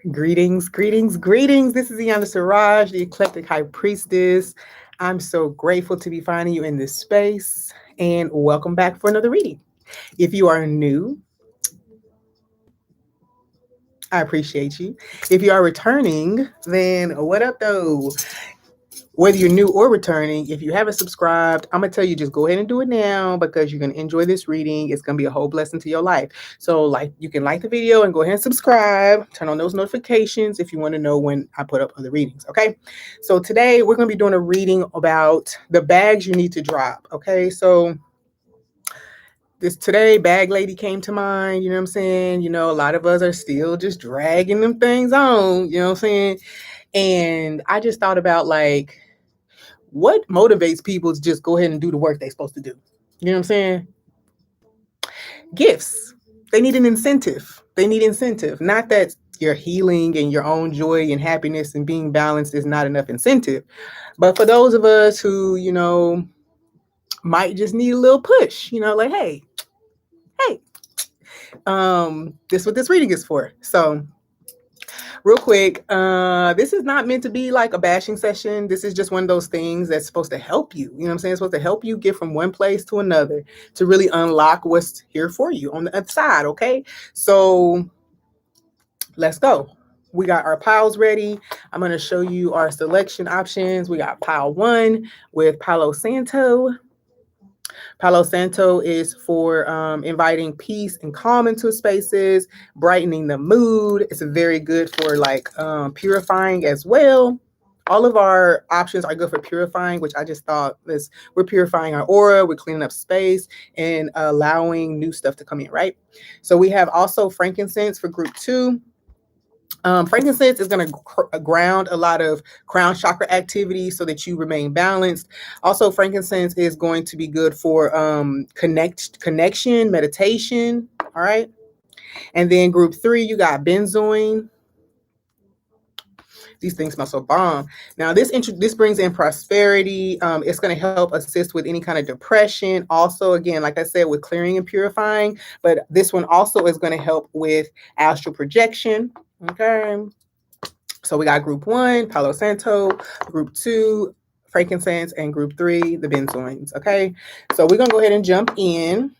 Greetings, greetings, greetings. This is Iyanda Siraj, the eclectic high priestess. I'm so grateful to be finding you in this space and welcome back for another reading. If you are new, I appreciate you. If you are returning, then what up though? Whether you're new or returning, if you haven't subscribed, I'm going to tell you just go ahead and do it now because you're going to enjoy this reading. It's going to be a whole blessing to your life. So you can like the video and go ahead and subscribe. Turn on those notifications if you want to know when I put up other readings. Okay. So today we're going to be doing a reading about the bags you need to drop. Okay. So this today bag lady came to mind, you know what I'm saying? A lot of us are still just dragging them things on, you know what I'm saying? And I just thought about what motivates people to just go ahead and do the work they're supposed to do? You know what I'm saying? Gifts. They need an incentive. They need incentive. Not that your healing and your own joy and happiness and being balanced is not enough incentive. But for those of us who, might just need a little push, like, hey, this is what this reading is for. So real quick, this is not meant to be like a bashing session. This is just one of those things that's supposed to help you. You know what I'm saying? It's supposed to help you get from one place to another to really unlock what's here for you on the other side. Okay. So let's go. We got our piles ready. I'm going to show you our selection options. We got pile 1 with Palo Santo. Palo Santo is for inviting peace and calm into spaces, brightening the mood. It's very good for purifying as well. All of our options are good for purifying, which I just thought we're purifying our aura, we're cleaning up space and allowing new stuff to come in, right? So we have also frankincense for group 2. Frankincense is going to ground a lot of crown chakra activity so that you remain balanced. Also, frankincense is going to be good for connection, meditation. All right. And then group 3, you got benzoin. These things smell so bomb. Now, this brings in prosperity. It's going to help assist with any kind of depression. Also, again, like I said, with clearing and purifying. But this one also is going to help with astral projection. Okay. So we got group 1, Palo Santo, group 2, frankincense, and group 3, the benzoins. Okay. So we're going to go ahead and jump in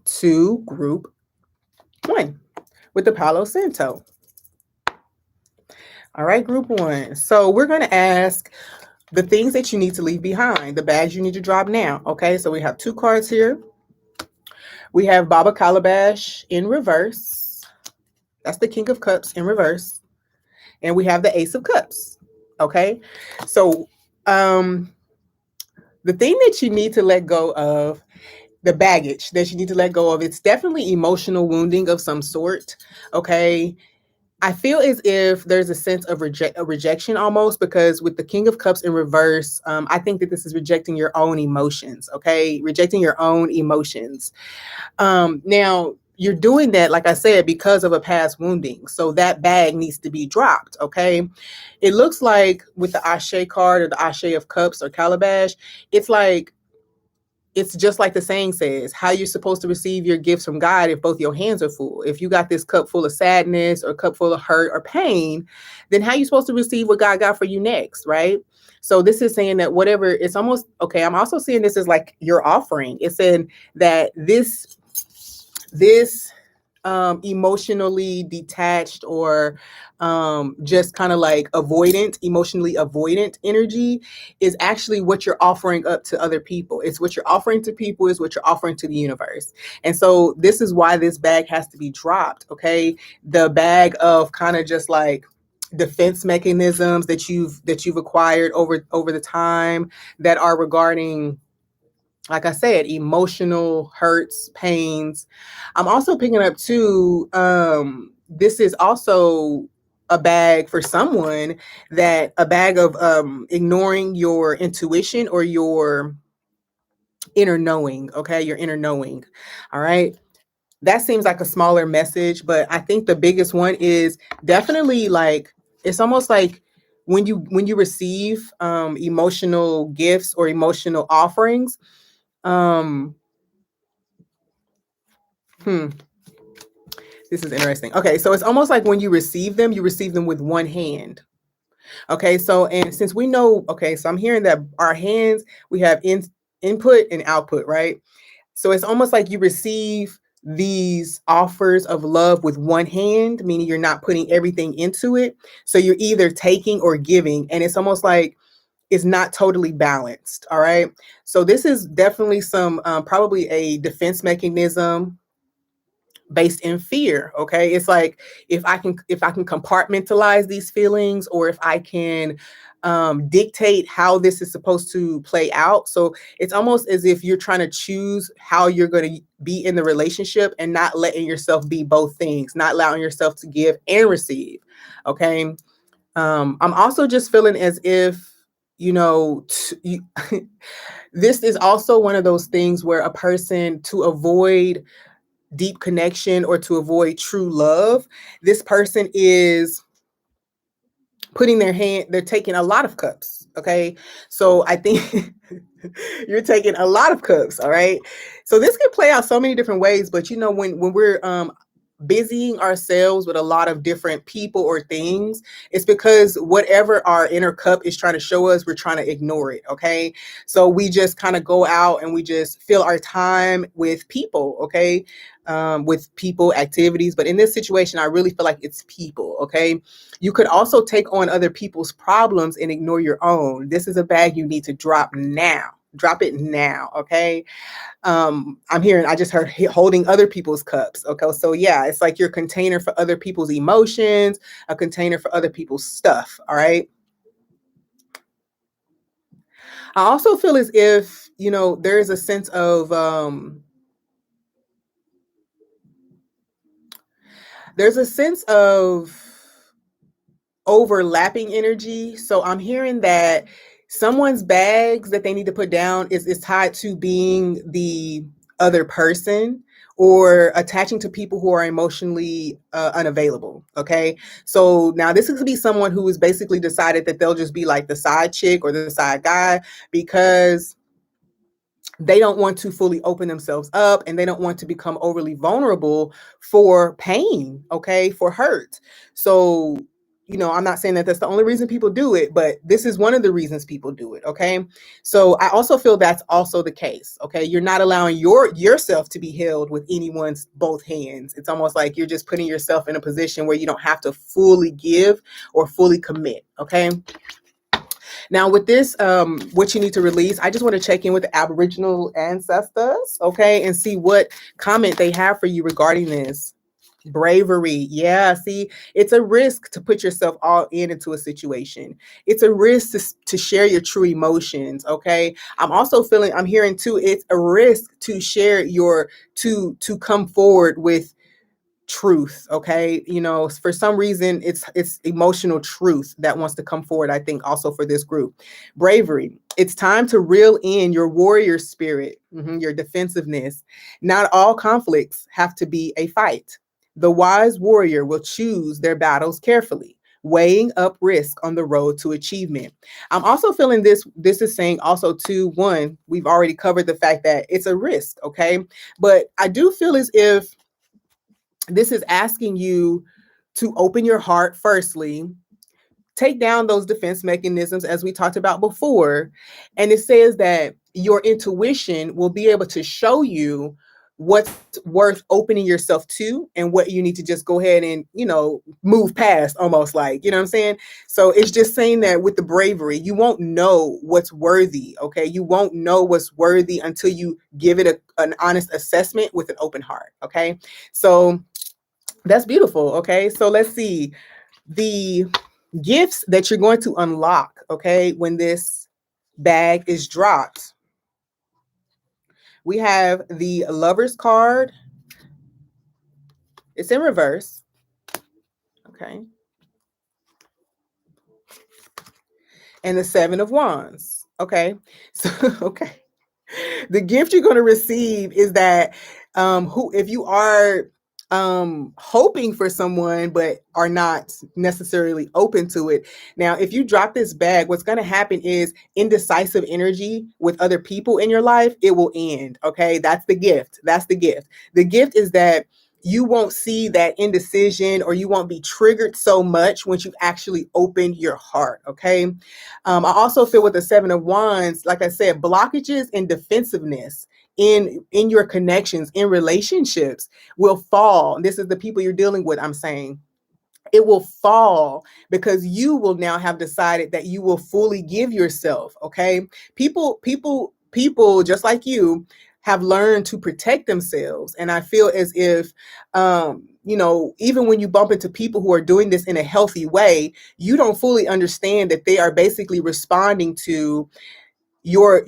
to group 1 with the Palo Santo. All right, group 1. So we're going to ask the things that you need to leave behind, the bags you need to drop now. Okay. So we have 2 cards here. We have Baba Calabash in reverse. That's the King of Cups in reverse. And we have the Ace of Cups. Okay. So the thing that you need to let go of, the baggage that you need to let go of, it's definitely emotional wounding of some sort. Okay. I feel as if there's a sense of rejection almost, because with the King of Cups in reverse, I think that this is rejecting your own emotions. Okay. Rejecting your own emotions. Now, you're doing that, like I said, because of a past wounding. So that bag needs to be dropped. Okay. It looks like with the Ashe card or the Ashe of Cups or Calabash, it's just like the saying says, how you're supposed to receive your gifts from God if both your hands are full. If you got this cup full of sadness or cup full of hurt or pain, then how are you supposed to receive what God got for you next, right? So this is saying that whatever, it's almost, okay, I'm also seeing this as like your offering. It's saying that this emotionally detached or just kind of like emotionally avoidant energy is actually what you're offering up to other people. It's what you're offering to people, is what you're offering to the universe. And so this is why this bag has to be dropped. Okay. The bag of kind of just like defense mechanisms that you've acquired over the time that are regarding, like I said, emotional hurts, pains. I'm also picking up too, this is also a bag for someone, that a bag of ignoring your intuition or your inner knowing. Okay. Your inner knowing. All right. That seems like a smaller message, but I think the biggest one is definitely like, it's almost like when you receive emotional gifts or emotional offerings, um This is interesting. Okay, so it's almost like when you receive them with one hand. Okay, so and since we know, okay, so I'm hearing that our hands, we have input and output, right? So it's almost like you receive these offers of love with one hand, meaning you're not putting everything into it. So you're either taking or giving, and it's almost like it's not totally balanced. All right. So this is definitely some probably a defense mechanism based in fear. Okay, it's like if I can compartmentalize these feelings, or if I can dictate how this is supposed to play out. So it's almost as if you're trying to choose how you're going to be in the relationship and not letting yourself be both things, not allowing yourself to give and receive. Okay. I'm also just feeling as if, you know, this is also one of those things where a person, to avoid deep connection or to avoid true love, this person is putting they're taking a lot of cups. Okay. So I think you're taking a lot of cups. All right. So this can play out so many different ways, but you know, when we're busying ourselves with a lot of different people or things, it's because whatever our inner cup is trying to show us, we're trying to ignore it. Okay. So we just kind of go out and we just fill our time with people. Okay. With people, activities. But in this situation, I really feel like it's people. Okay. You could also take on other people's problems and ignore your own. This is a bag you need to drop now. Drop it now. Okay. I just heard holding other people's cups. Okay. So yeah, it's like your container for other people's emotions, a container for other people's stuff. All right. I also feel as if, you know, there's a sense of, there's a sense of overlapping energy. So I'm hearing that someone's bags that they need to put down is tied to being the other person or attaching to people who are emotionally unavailable. Okay. So now this could be someone who has basically decided that they'll just be like the side chick or the side guy because they don't want to fully open themselves up and they don't want to become overly vulnerable for pain, okay, for hurt. So, you know, I'm not saying that that's the only reason people do it, but this is one of the reasons people do it, okay? So, I also feel that's also the case, okay? You're not allowing yourself to be held with anyone's both hands. It's almost like you're just putting yourself in a position where you don't have to fully give or fully commit, okay? Now, with this, what you need to release, I just want to check in with the Aboriginal ancestors, okay, and see what comment they have for you regarding this. Bravery. Yeah, see, it's a risk to put yourself all into a situation. It's a risk to share your true emotions, okay? I'm hearing too, it's a risk to share to come forward with truth. Okay, you know, for some reason it's emotional truth that wants to come forward. I think also for this group, bravery, it's time to reel in your warrior spirit, your defensiveness. Not all conflicts have to be a fight. The wise warrior will choose their battles carefully, weighing up risk on the road to achievement. I'm also feeling this is saying also too, one, we've already covered the fact that it's a risk. Okay, but I do feel as if this is asking you to open your heart firstly, take down those defense mechanisms as we talked about before. And it says that your intuition will be able to show you what's worth opening yourself to and what you need to just go ahead and, you know, move past, almost like, you know what I'm saying? So it's just saying that with the bravery, you won't know what's worthy. Okay. You won't know what's worthy until you give it an honest assessment with an open heart. Okay. So that's beautiful. Okay. So let's see the gifts that you're going to unlock. Okay. When this bag is dropped, we have the Lover's card. It's in reverse. Okay. And the Seven of Wands. Okay. So, okay. The gift you're going to receive is that who if you are hoping for someone but are not necessarily open to it. Now, if you drop this bag, what's going to happen is indecisive energy with other people in your life, it will end. Okay, that's the gift. The gift is that you won't see that indecision, or you won't be triggered so much once you actually opened your heart. Okay. I also feel with the Seven of Wands, like I said, blockages and defensiveness in your connections, in relationships, will fall. This is the people you're dealing with, I'm saying. It will fall because you will now have decided that you will fully give yourself. Okay. People just like you have learned to protect themselves. And I feel as if, even when you bump into people who are doing this in a healthy way, you don't fully understand that they are basically responding to your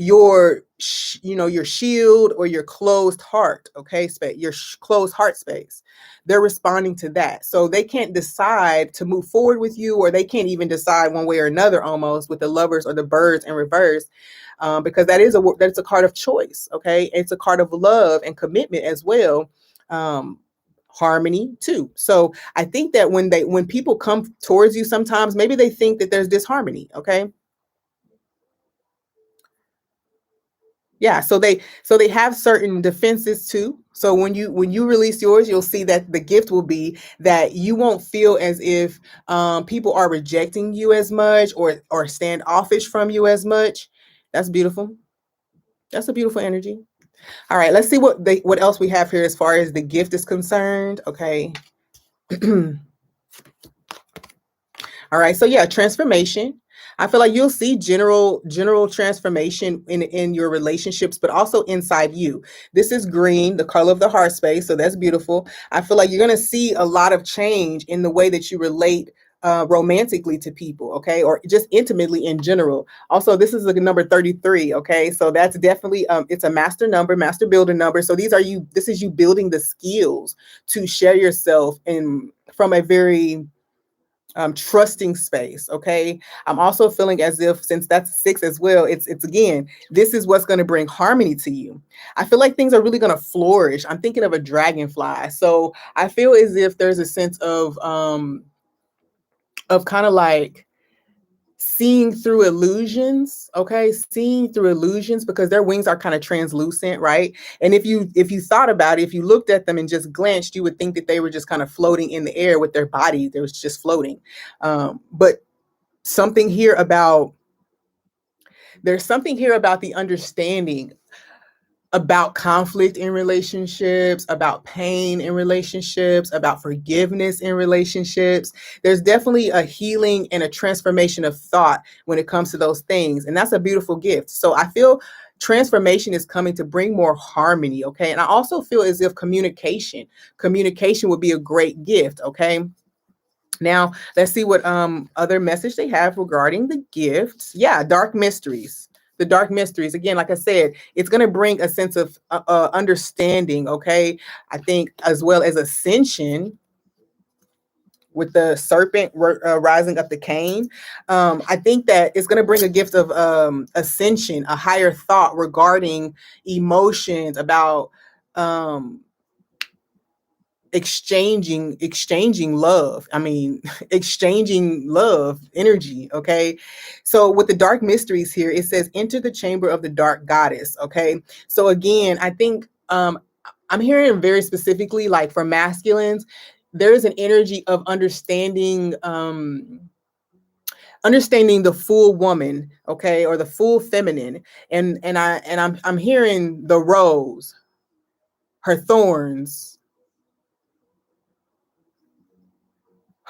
shield or your closed heart, okay, space, your closed heart space. They're responding to that, so they can't decide to move forward with you, or they can't even decide one way or another, almost with the Lovers or the Birds in reverse, because that's a card of choice. Okay, it's a card of love and commitment as well. Harmony too. So I think that when people come towards you, sometimes maybe they think that there's disharmony. Okay. Yeah, so they have certain defenses too. So when you release yours, you'll see that the gift will be that you won't feel as if people are rejecting you as much, or standoffish from you as much. That's beautiful. That's a beautiful energy. All right, let's see what else we have here as far as the gift is concerned. Okay. All right. So yeah, transformation. I feel like you'll see general transformation in your relationships, but also inside you. This is green, the color of the heart space. So that's beautiful. I feel like you're going to see a lot of change in the way that you relate romantically to people, okay, or just intimately in general. Also, this is the number 33, okay, so that's definitely it's a master number, master builder number. So this is you building the skills to share yourself in from a very trusting space. Okay. I'm also feeling as if, since that's six as well, it's again, this is what's going to bring harmony to you. I feel like things are really going to flourish. I'm thinking of a dragonfly. So I feel as if there's a sense of kind of like seeing through illusions. Okay, seeing through illusions, because their wings are kind of translucent, right? And if you thought about it, if you looked at them and just glanced, you would think that they were just kind of floating in the air with their body. They was just floating. But something here about there's something here about the understanding about conflict in relationships, about pain in relationships, about forgiveness in relationships. There's definitely a healing and a transformation of thought when it comes to those things. And that's a beautiful gift. So I feel transformation is coming to bring more harmony. Okay. And I also feel as if communication would be a great gift. Okay. Now, let's see what other message they have regarding the gifts. Yeah, dark mysteries. The dark mysteries. Again, like I said, it's going to bring a sense of understanding, okay? I think as well as ascension with the serpent rising up the cane. I think that it's going to bring a gift of ascension, a higher thought regarding emotions, about um exchanging love. I mean, exchanging love energy. Okay, so with the dark mysteries here, it says enter the chamber of the dark goddess. Okay, so again, I think I'm hearing very specifically, like for masculines, there is an energy of understanding the full woman, okay, or the full feminine. And I'm hearing the rose, her thorns,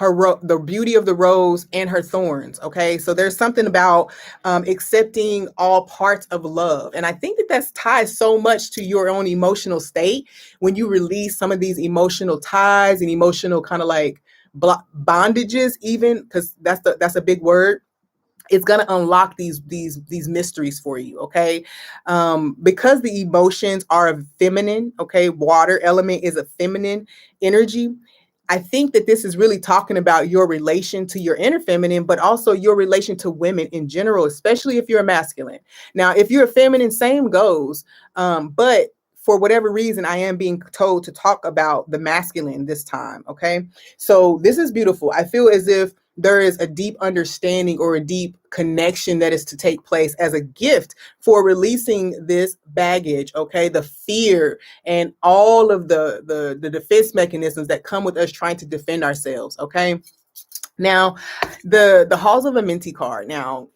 the beauty of the rose and her thorns. Okay, so there's something about accepting all parts of love, and I think that that's tied so much to your own emotional state. When you release some of these emotional ties and emotional kind of like bondages, even, because that's a big word, it's going to unlock these mysteries for you. Okay, because the emotions are feminine. Okay, water element is a feminine energy. I think that this is really talking about your relation to your inner feminine, but also your relation to women in general, especially if you're a masculine. Now, if you're a feminine, same goes. But for whatever reason, I am being told to talk about the masculine this time. Okay, so this is beautiful. I feel as if there is a deep understanding or a deep connection that is to take place as a gift for releasing this baggage, okay? The fear and all of the defense mechanisms that come with us trying to defend ourselves, okay? Now, the Halls of Amenti card. Now,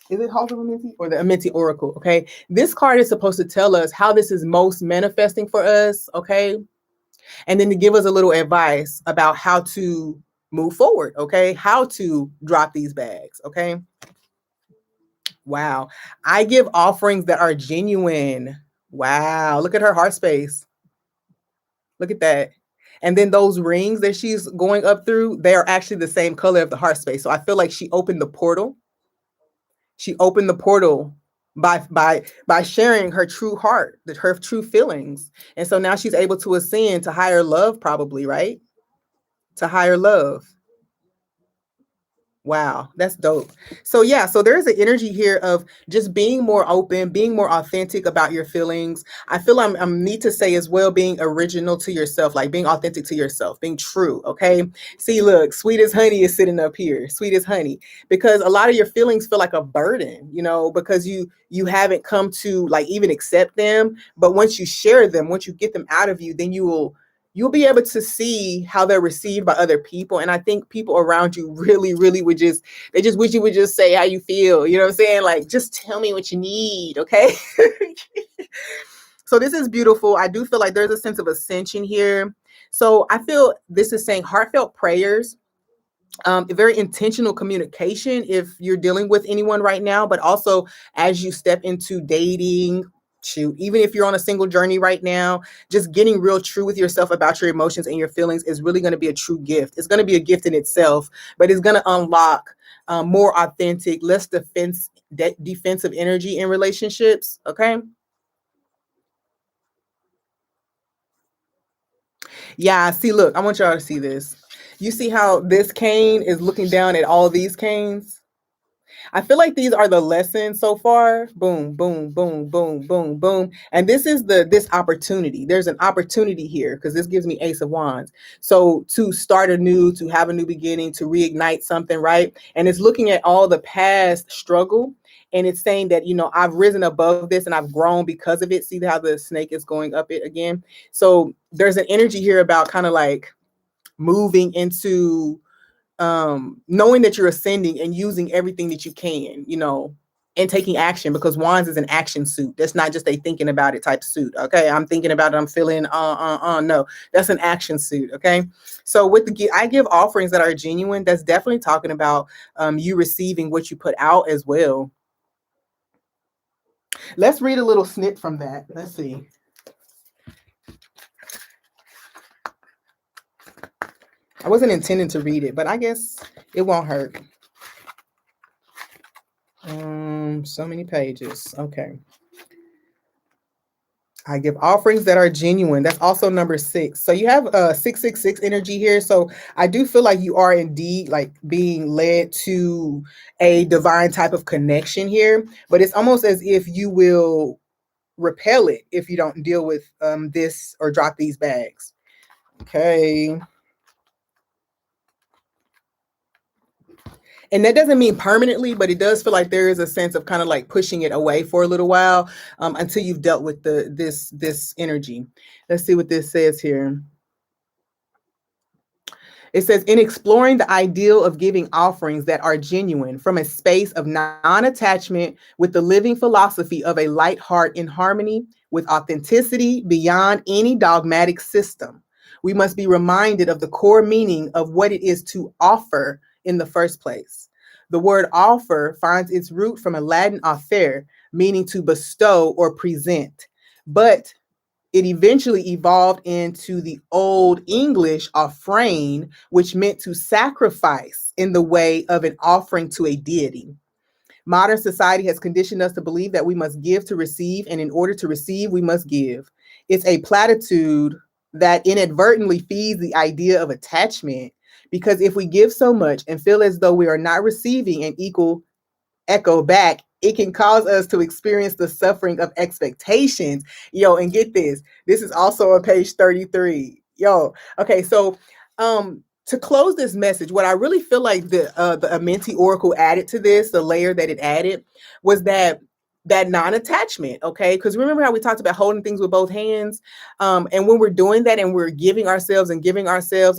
is it Halls of Amenti or the Amenti Oracle? Okay, this card is supposed to tell us how this is most manifesting for us. Okay, and then to give us a little advice about how to move forward. Okay, how to drop these bags. Okay, wow. I give offerings that are genuine. Wow, look at her heart space. Look at that. And then those rings that she's going up through, they are actually the same color of the heart space. So I feel like she opened the portal. She opened the portal by sharing her true heart, her true feelings. And so now she's able to ascend to higher love, probably, right? To higher love. Wow, that's dope. So yeah, so there's an energy here of just being more open, being more authentic about your feelings. I feel I'm need to say as well, being original to yourself, like being authentic to yourself, being true. Okay. See, look, sweet as honey is sitting up here, sweet as honey, because a lot of your feelings feel like a burden, because you haven't come to like even accept them. But once you share them, once you get them out of you, then you'll be able to see how they're received by other people. And I think people around you really, really they just wish you would just say how you feel. You know what I'm saying? Like, just tell me what you need. Okay. So this is beautiful. I do feel like there's a sense of ascension here. So I feel this is saying heartfelt prayers, very intentional communication if you're dealing with anyone right now, but also as you step into dating, shoot, even if you're on a single journey right now, just getting real true with yourself about your emotions and your feelings is really going to be a true gift. It's going to be a gift in itself, but it's going to unlock more authentic, less defensive energy in relationships. Okay. Yeah. See, look, I want y'all to see this. You see how this cane is looking down at all these canes? I feel like these are the lessons so far. Boom, boom, boom, boom, boom, boom. And this opportunity. There's an opportunity here because this gives me Ace of Wands. So to start anew, to have a new beginning, to reignite something, right? And it's looking at all the past struggle. And it's saying that, I've risen above this and I've grown because of it. See how the snake is going up it again. So there's an energy here about kind of like moving into knowing that you're ascending and using everything that you can, and taking action, because wands is an action suit. That's not just a thinking about it type suit. Okay. I'm thinking about it. I'm feeling, no, that's an action suit. Okay. So I give offerings that are genuine. That's definitely talking about you receiving what you put out as well. Let's read a little snip from that. Let's see. I wasn't intending to read it, but I guess it won't hurt. So many pages. Okay. I give offerings that are genuine. That's also number 6. So you have 666 energy here. So I do feel like you are indeed like being led to a divine type of connection here, but it's almost as if you will repel it if you don't deal with this or drop these bags. Okay. And that doesn't mean permanently, but it does feel like there is a sense of kind of like pushing it away for a little while until you've dealt with this energy. Let's see what this says here. It says, in exploring the ideal of giving offerings that are genuine from a space of non-attachment with the living philosophy of a light heart in harmony with authenticity beyond any dogmatic system, we must be reminded of the core meaning of what it is to offer in the first place. The word offer finds its root from a Latin offer, meaning to bestow or present. But it eventually evolved into the Old English offrane, which meant to sacrifice in the way of an offering to a deity. Modern society has conditioned us to believe that we must give to receive, and in order to receive, we must give. It's a platitude that inadvertently feeds the idea of attachment, because if we give so much and feel as though we are not receiving an equal echo back, it can cause us to experience the suffering of expectations. Yo, and get this. This is also on page 33. Yo, okay, so to close this message, what I really feel like the Amenti Oracle added to this, the layer that it added, was that non-attachment. Okay, because remember how we talked about holding things with both hands, and when we're doing that and we're giving ourselves and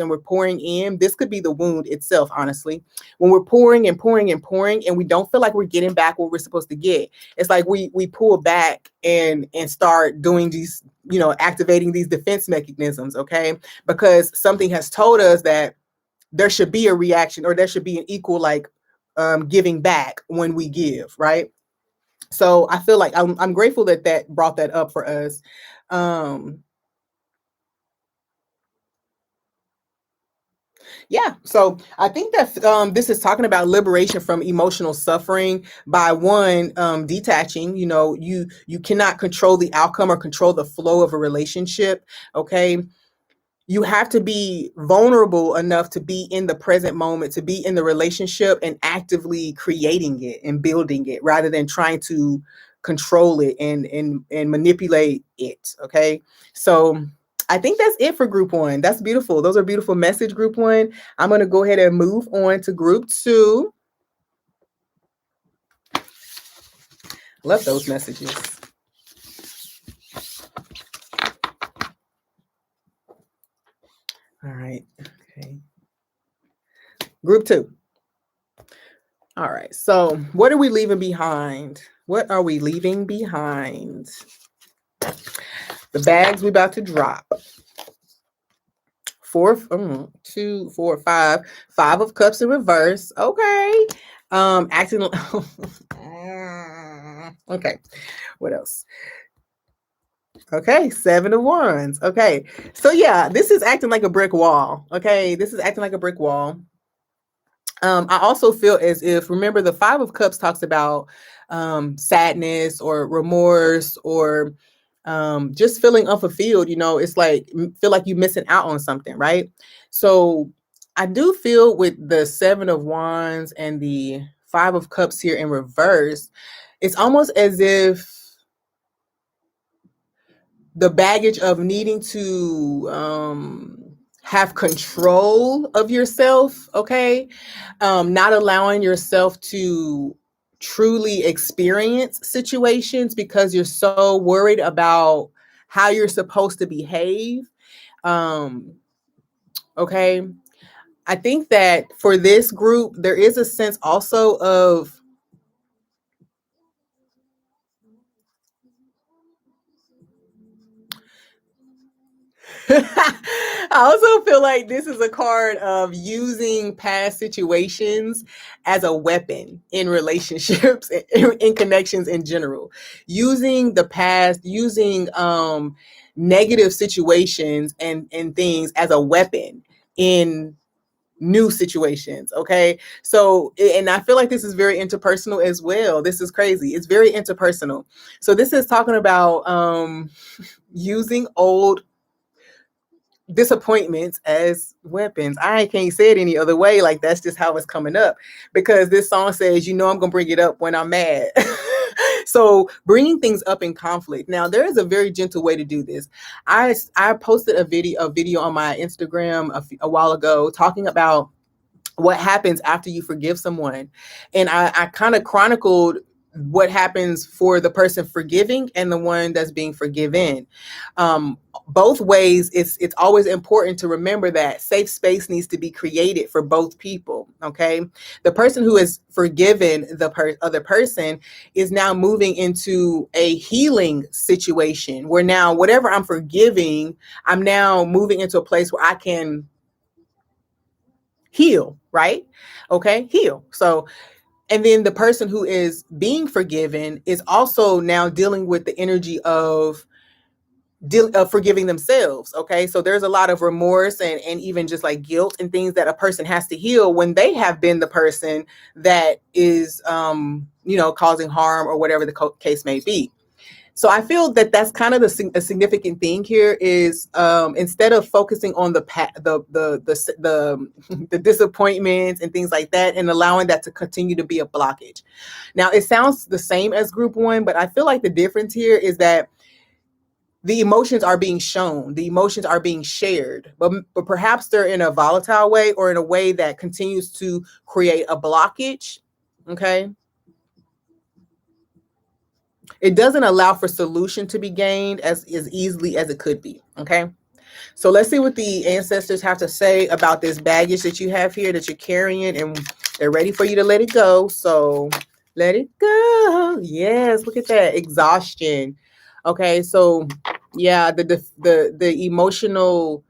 we're pouring in, this could be the wound itself. Honestly, when we're pouring and pouring and pouring, and we don't feel like we're getting back what we're supposed to get, it's like we pull back and start doing these, activating these defense mechanisms. Okay, because something has told us that there should be a reaction, or there should be an equal, like, giving back when we give, right? So I feel like I'm grateful that brought that up for us. Yeah, so I think that this is talking about liberation from emotional suffering by one, detaching. You cannot control the outcome or control the flow of a relationship. Okay, you have to be vulnerable enough to be in the present moment, to be in the relationship and actively creating it and building it, rather than trying to control it and manipulate it. Okay, so I think that's it for group one. That's beautiful. Those are beautiful message, group one. I'm going to go ahead and move on to group two. Love those messages. All right. Okay. Group two. All right. So, what are we leaving behind? What are we leaving behind? The bags we about to drop. 4, 2, 4, 5. 5 of Cups in reverse. Okay. Acting. Okay. What else? Okay, 7 of Wands. Okay. So yeah, this is acting like a brick wall. Okay. This is acting like a brick wall. I also feel as if, remember, the 5 of Cups talks about sadness or remorse, or just feeling unfulfilled. It's like, feel like you're missing out on something, right? So I do feel with the 7 of Wands and the 5 of Cups here in reverse, it's almost as if the baggage of needing to have control of yourself, okay? Not allowing yourself to truly experience situations because you're so worried about how you're supposed to behave. Okay. I think that for this group, there is a sense also of I also feel like this is a card of using past situations as a weapon in relationships, in connections in general. Using the past, using negative situations and things as a weapon in new situations. Okay, so, and I feel like this is very interpersonal as well. This is crazy. It's very interpersonal. So this is talking about using old disappointments as weapons. I can't say it any other way. Like, that's just how it's coming up, because this song says, I'm gonna bring it up when I'm mad. So bringing things up in conflict. Now, there is a very gentle way to do this. I posted a video on my Instagram a while ago talking about what happens after you forgive someone, and I kind of chronicled what happens for the person forgiving and the one that's being forgiven. Both ways, it's always important to remember that safe space needs to be created for both people. Okay, the person who is forgiven the other person is now moving into a healing situation, where now whatever I'm forgiving, I'm now moving into a place where I can heal, right? Okay, heal. So, and then the person who is being forgiven is also now dealing with the energy of forgiving themselves. Okay, so there's a lot of remorse and even just like guilt and things that a person has to heal when they have been the person that is causing harm, or whatever the case may be. So I feel that that's kind of a significant thing here is, instead of focusing on the disappointments and things like that, and allowing that to continue to be a blockage. Now, it sounds the same as group one, but I feel like the difference here is that the emotions are being shown, the emotions are being shared, but perhaps they're in a volatile way or in a way that continues to create a blockage. Okay. It doesn't allow for solution to be gained as easily as it could be. Okay. So let's see what the ancestors have to say about this baggage that you have here that you're carrying, and they're ready for you to let it go. So let it go. Yes, look at that exhaustion. Okay, so yeah, the emotional,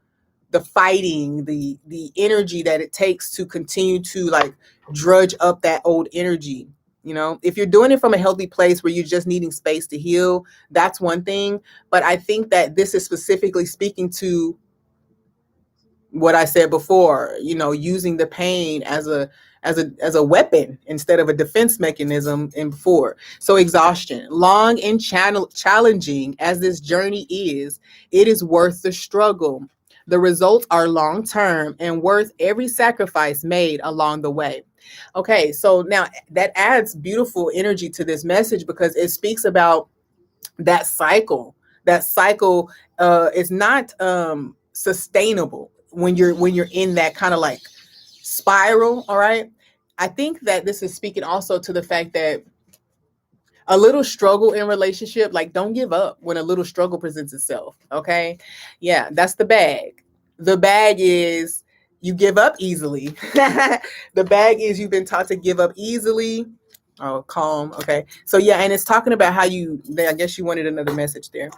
the fighting, the energy that it takes to continue to like drudge up that old energy. You know, if you're doing it from a healthy place where you're just needing space to heal, that's one thing. But I think that this is specifically speaking to what I said before, you know, using the pain as a weapon instead of a defense mechanism in before. So exhaustion, long and challenging as this journey is, it is worth the struggle. The results are long term and worth every sacrifice made along the way. Okay, so now that adds beautiful energy to this message because it speaks about that cycle. That cycle is not sustainable when you're in that kind of like spiral. All right, I think that this is speaking also to the fact that a little struggle in relationship, like don't give up when a little struggle presents itself. Okay, yeah, that's the bag. The bag is you give up easily. The bag is you've been taught to give up easily. Oh, calm. Okay. So yeah, and it's talking about how I guess you wanted another message there.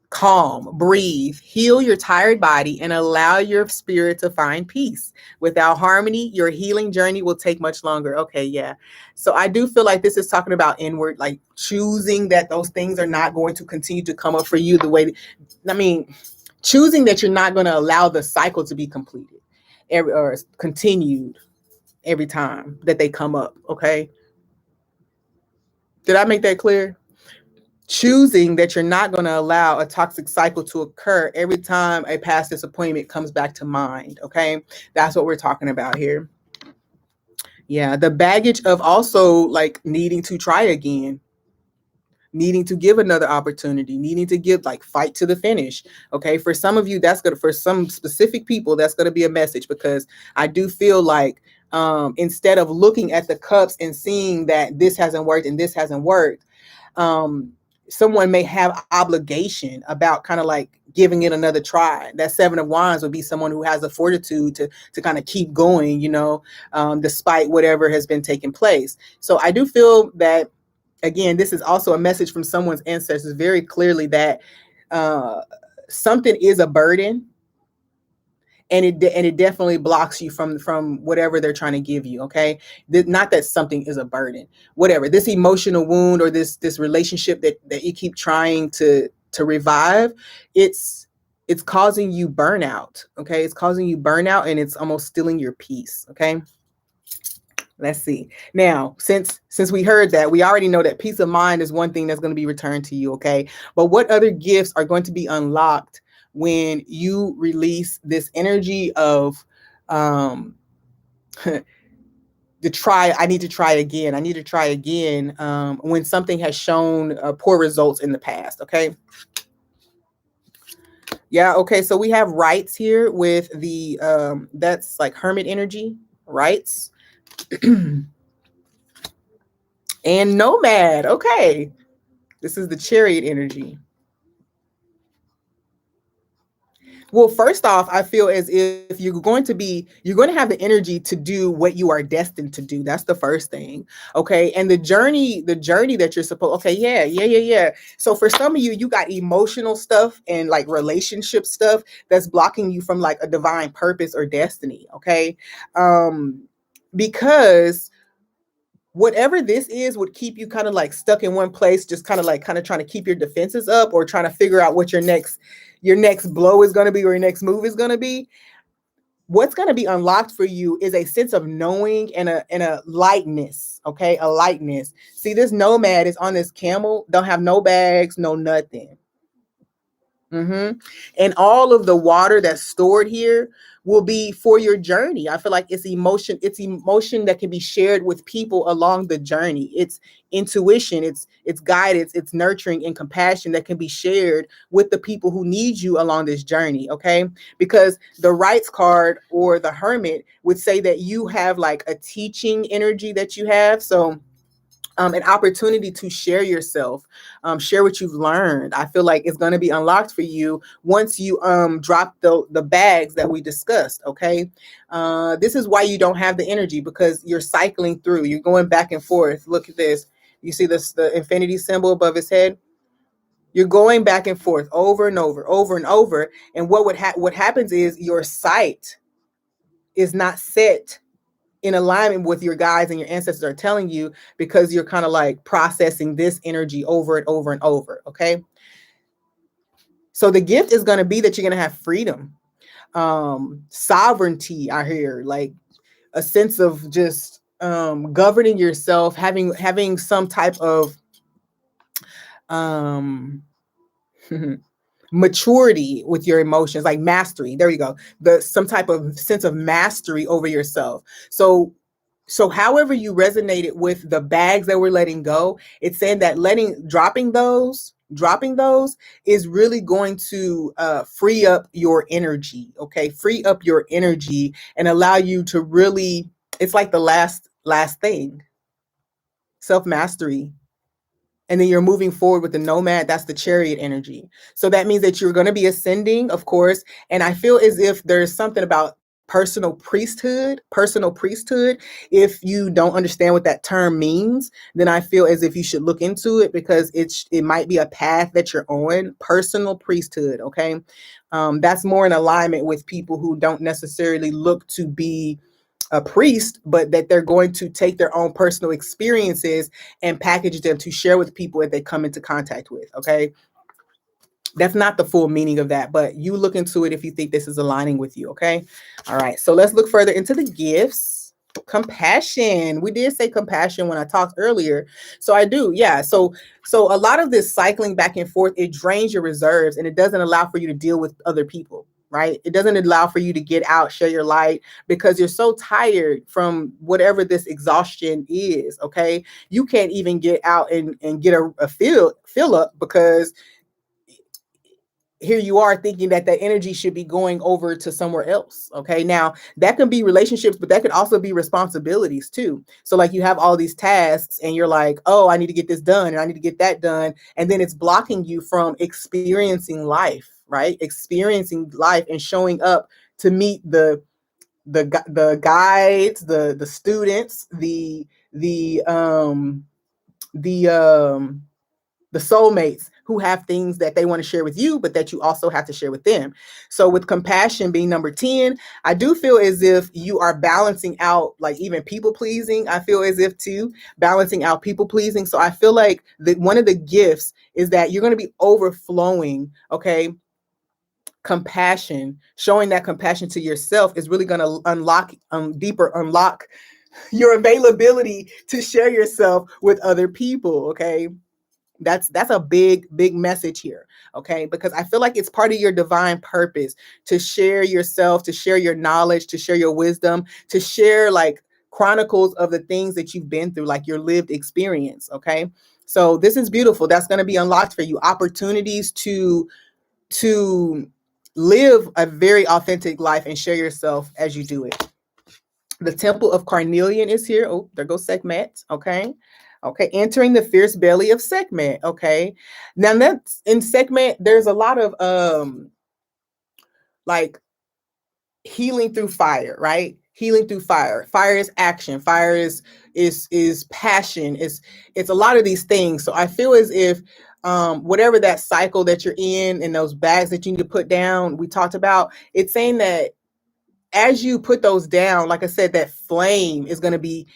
Calm, breathe, heal your tired body, and allow your spirit to find peace. Without harmony, your healing journey will take much longer. Okay, yeah. So I do feel like this is talking about inward, like choosing that those things are not going to continue to come up for you the way, I mean, choosing that you're not going to allow the cycle to be completed or continued every time that they come up. Okay. Did I make that clear? Choosing that you're not going to allow a toxic cycle to occur every time a past disappointment comes back to mind. Okay. That's what we're talking about here. Yeah. The baggage of also like needing to try again, needing to give another opportunity, needing to give like fight to the finish. Okay. For some of you, that's good. For some specific people, that's going to be a message because I do feel like instead of looking at the cups and seeing that this hasn't worked and this hasn't worked, um, someone may have obligation about kind of like giving it another try. That Seven of Wands would be someone who has the fortitude to kind of keep going, you know, despite whatever has been taking place. So I do feel that, again, this is also a message from someone's ancestors very clearly that uh, something is a burden, and it definitely blocks you from whatever they're trying to give you. Okay, not that something is a burden, whatever this emotional wound or this relationship that you keep trying to revive, it's causing you burnout. Okay, it's causing you burnout, and it's almost stealing your peace. Okay. Let's see. Now, since we heard that, we already know that peace of mind is one thing that's going to be returned to you, okay? But what other gifts are going to be unlocked when you release this energy of the try, I need to try again. I need to try again when something has shown poor results in the past, okay? Yeah, okay. So we have rights here with the that's like hermit energy, rights. And nomad. Okay. This is the chariot energy. Well, first off, I feel as if you're going to have the energy to do what you are destined to do. That's the first thing. Okay. And the journey that you're supposed, okay. Yeah. So for some of you, you got emotional stuff and like relationship stuff that's blocking you from like a divine purpose or destiny. Okay. Because whatever this is would keep you kind of like stuck in one place, just kind of trying to keep your defenses up or trying to figure out what your next blow is going to be or your next move is going to be. What's going to be unlocked for you is a sense of knowing and a lightness. Okay, a lightness. See, this nomad is on this camel, don't have no bags, no nothing. And all of the water that's stored here will be for your journey. I feel like it's emotion that can be shared with people along the journey. It's intuition, it's guidance, it's nurturing and compassion that can be shared with the people who need you along this journey, okay? Because the Rights card or the Hermit would say that you have like a teaching energy that you have. So an opportunity to share yourself, share what you've learned. I feel like it's going to be unlocked for you once you drop the bags that we discussed. Okay, this is why you don't have the energy, because you're cycling through. You're going back and forth. Look at this. You see this, the infinity symbol above his head. You're going back and forth over and over, over and over. And what happens is your sight is not set in alignment with your guides and your ancestors are telling you, because you're kind of like processing this energy over and over and over. Okay. So the gift is going to be that you're going to have freedom, sovereignty. I hear like a sense of just governing yourself, having some type of um maturity with your emotions, like mastery. There you go. Some type of sense of mastery over yourself. So however you resonated with the bags that we're letting go, it's saying that dropping those is really going to free up your energy. Okay, free up your energy and allow you to really. It's like the last thing, self mastery. And then you're moving forward with the nomad. That's the chariot energy. So that means that you're going to be ascending, of course. And I feel as if there's something about personal priesthood. If you don't understand what that term means, then I feel as if you should look into it, because it might be a path that you're on. Personal priesthood. Okay. That's more in alignment with people who don't necessarily look to be a priest, but that they're going to take their own personal experiences and package them to share with people that they come into contact with. Okay. That's not the full meaning of that, but you look into it if you think this is aligning with you. Okay. All right. So let's look further into the gifts. Compassion. We did say compassion when I talked earlier. So I do. Yeah. So a lot of this cycling back and forth, it drains your reserves and it doesn't allow for you to deal with other people. Right. It doesn't allow for you to get out, share your light, because you're so tired from whatever this exhaustion is. Okay. You can't even get out and get a fill up, because here you are thinking that that energy should be going over to somewhere else. Okay. Now that can be relationships, but that could also be responsibilities too. So like you have all these tasks and you're like, oh, I need to get this done and I need to get that done. And then it's blocking you from experiencing life, right? Experiencing life and showing up to meet the guides, the students, the the soulmates who have things that they want to share with you, but that you also have to share with them. So with compassion being number 10, I do feel as if you are balancing out, like even people pleasing. I feel as if too, balancing out people pleasing. So I feel like one of the gifts is that you're going to be overflowing. Okay. Compassion, showing that compassion to yourself is really going to unlock your availability to share yourself with other people. Okay. That's a big message here. Okay. Because I feel like it's part of your divine purpose to share yourself, to share your knowledge, to share your wisdom, to share like chronicles of the things that you've been through, like your lived experience. Okay. So this is beautiful. That's going to be unlocked for you. Opportunities to live a very authentic life and share yourself as you do it. The Temple of Carnelian is here. Oh, there goes Sekhmet. Okay. Okay. Entering the fierce belly of Sekhmet. Okay. Now that's in Sekhmet, there's a lot of like healing through fire, right? Healing through fire. Fire is action. Fire is passion. It's a lot of these things. So I feel as if whatever that cycle that you're in and those bags that you need to put down, we talked about, it's saying that as you put those down, like I said, that flame is going to be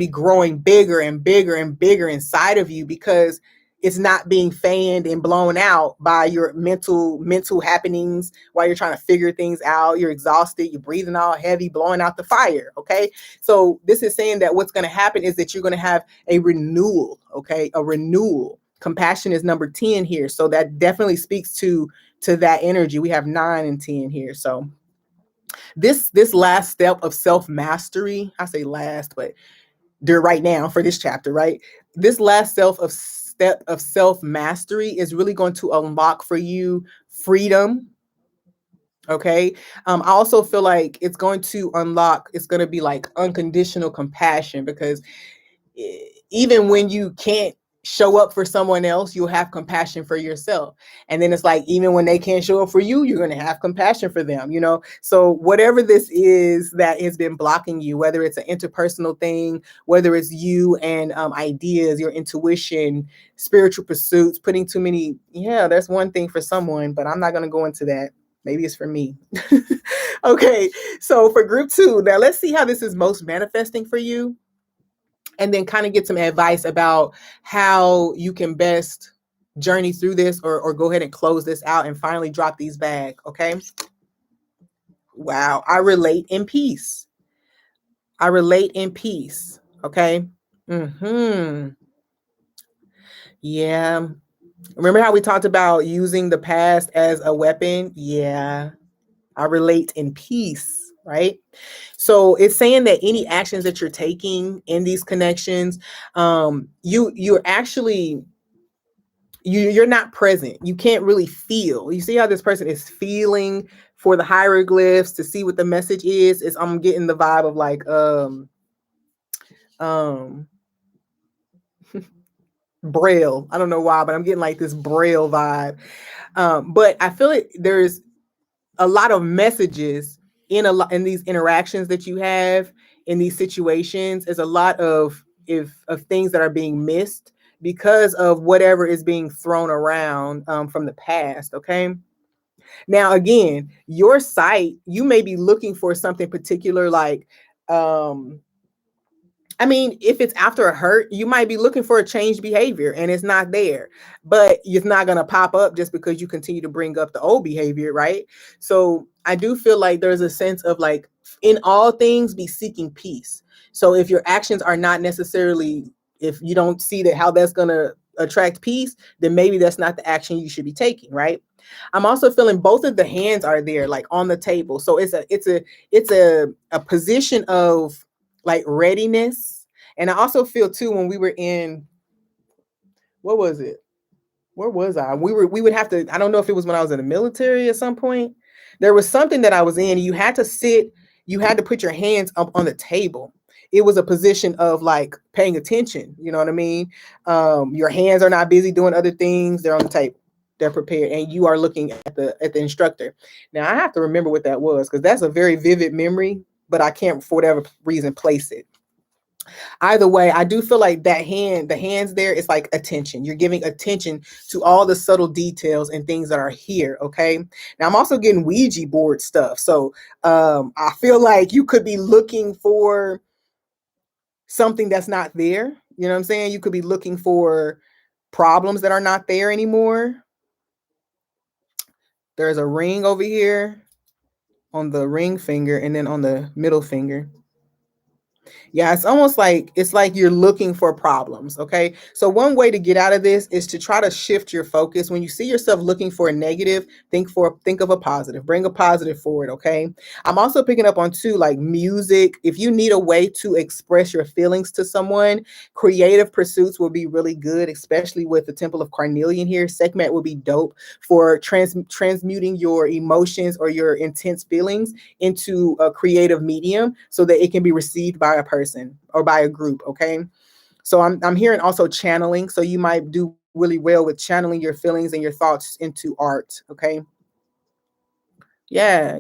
growing bigger and bigger and bigger inside of you, because it's not being fanned and blown out by your mental happenings while you're trying to figure things out. You're exhausted, you're breathing all heavy, blowing out the fire. Okay. So this is saying that what's going to happen is that you're going to have a renewal. Okay. A renewal. Compassion is number 10 here. So that definitely speaks to that energy. We have 9 and 10 here. So This last step of self mastery, I say last, but they're right now for this chapter, right? This last step of self mastery is really going to unlock for you freedom. Okay. I also feel like it's going to unlock, it's going to be like unconditional compassion, because even when you can't show up for someone else, you'll have compassion for yourself. And then it's like, even when they can't show up for you, you're going to have compassion for them, you know? So whatever this is that has been blocking you, whether it's an interpersonal thing, whether it's you and ideas, your intuition, spiritual pursuits, putting too many, yeah, that's one thing for someone, but I'm not going to go into that. Maybe it's for me. Okay. So for group 2, now let's see how this is most manifesting for you, and then kind of get some advice about how you can best journey through this, or go ahead and close this out and finally drop these bags. Okay. Wow. I relate in peace. I relate in peace. Okay. Yeah. Remember how we talked about using the past as a weapon? Yeah. I relate in peace, right? So it's saying that any actions that you're taking in these connections, you're actually, you're not present. You can't really feel. You see how this person is feeling for the hieroglyphs to see what the message is I'm getting the vibe of like um braille. I don't know why, but I'm getting like this braille vibe. But I feel like there's a lot of messages in these interactions that you have in these situations. Is a lot of things that are being missed because of whatever is being thrown around from the past. Okay. Now, again, your site, you may be looking for something particular, like, I mean, if it's after a hurt, you might be looking for a changed behavior and it's not there, but it's not going to pop up just because you continue to bring up the old behavior, right? So I do feel like there's a sense of like, in all things, be seeking peace. So if your actions are not necessarily, if you don't see that how that's going to attract peace, then maybe that's not the action you should be taking, right? I'm also feeling both of the hands are there, like on the table. So it's a position of like readiness. And I also feel too, when we were in, what was it? Where was I? We would have to, I don't know if it was when I was in the military at some point. There was something that I was in. You had to sit, you had to put your hands up on the table. It was a position of like paying attention. You know what I mean? Your hands are not busy doing other things. They're on the table. They're prepared, and you are looking at the instructor. Now I have to remember what that was, because that's a very vivid memory, but I can't for whatever reason place it. Either way, I do feel like the hands there is like attention. You're giving attention to all the subtle details and things that are here. Okay. Now I'm also getting Ouija board stuff. So I feel like you could be looking for something that's not there. You know what I'm saying? You could be looking for problems that are not there anymore. There's a ring over here on the ring finger, and then on the middle finger. Yeah, it's like you're looking for problems. Okay. So one way to get out of this is to try to shift your focus. When you see yourself looking for a negative, think of a positive. Bring a positive forward. Okay. I'm also picking up on too, like music. If you need a way to express your feelings to someone, creative pursuits will be really good, especially with the Temple of Carnelian here. Sekhmet will be dope for transmuting your emotions or your intense feelings into a creative medium so that it can be received by a person or by a group. Okay. So I'm hearing also channeling. So you might do really well with channeling your feelings and your thoughts into art. Okay. Yeah.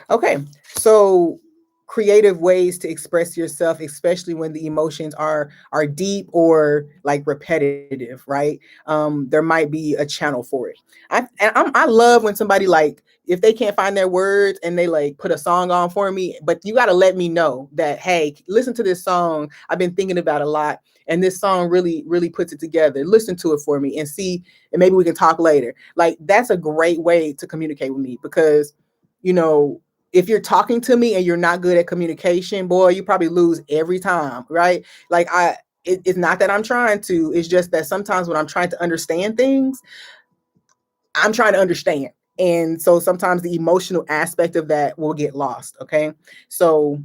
Okay. So creative ways to express yourself, especially when the emotions are deep or like repetitive, right? There might be a channel for it. I love when somebody, like, if they can't find their words and they like put a song on for me, but you got to let me know that, hey, listen to this song. I've been thinking about a lot, and this song really puts it together. Listen to it for me and see, and maybe we can talk later. Like, that's a great way to communicate with me, because, you know, if you're talking to me and you're not good at communication, boy, you probably lose every time, right? Like, it's not that I'm trying to, it's just that sometimes when I'm trying to understand things, I'm trying to understand. And so sometimes the emotional aspect of that will get lost. Okay. So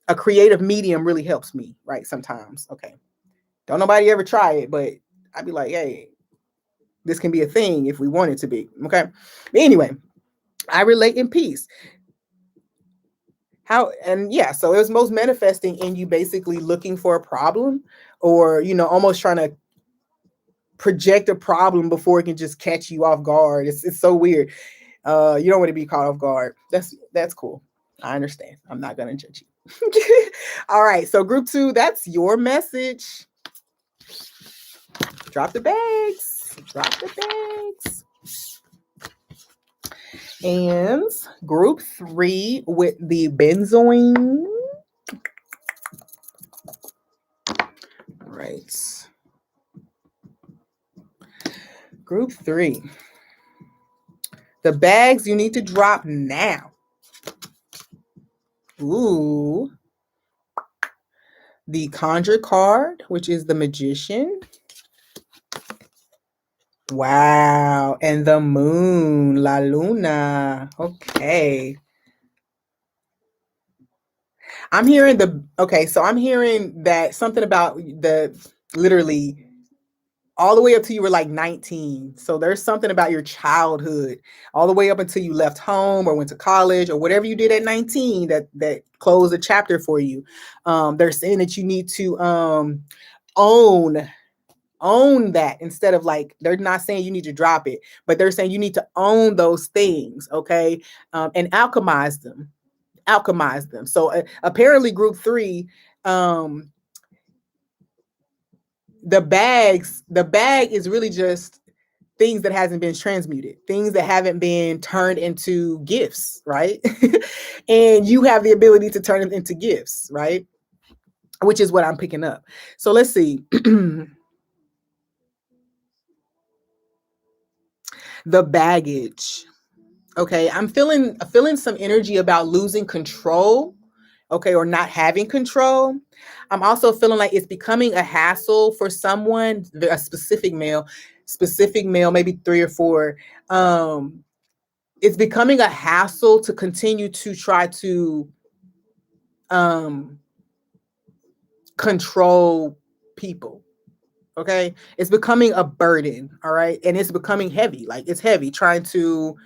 a creative medium really helps me, right? Sometimes. Okay. Don't nobody ever try it, but I'd be like, hey, this can be a thing if we want it to be. Okay. But anyway, I relate in peace. How, and yeah, so it was most manifesting in you basically looking for a problem, or, almost trying to project a problem before it can just catch you off guard. It's so weird. You don't want to be caught off guard. That's cool. I understand. I'm not gonna judge you. All right. So group 2, that's your message. Drop the bags. Drop the bags. And group 3 with the benzoin. Right. Group 3. The bags you need to drop now. Ooh. The conjure card, which is the magician. Wow. And the moon, la luna. Okay. I'm hearing I'm hearing that something about the literally all the way up to you were like 19. So there's something about your childhood, all the way up until you left home or went to college or whatever you did at 19 that closed a chapter for you. They're saying that you need to own that, instead of, like, they're not saying you need to drop it, but they're saying you need to own those things, okay, and alchemize them. So apparently group 3, um the bag is really just things that hasn't been transmuted, things that haven't been turned into gifts, right? And you have the ability to turn them into gifts, right? Which is what I'm picking up. So let's see. The baggage. Okay, I'm feeling some energy about losing control, okay, or not having control. I'm also feeling like it's becoming a hassle for someone, a specific male, maybe 3 or 4. It's becoming a hassle to continue to try to um control people. Okay, it's becoming a burden, all right, and it's becoming heavy. Like, it's heavy trying to.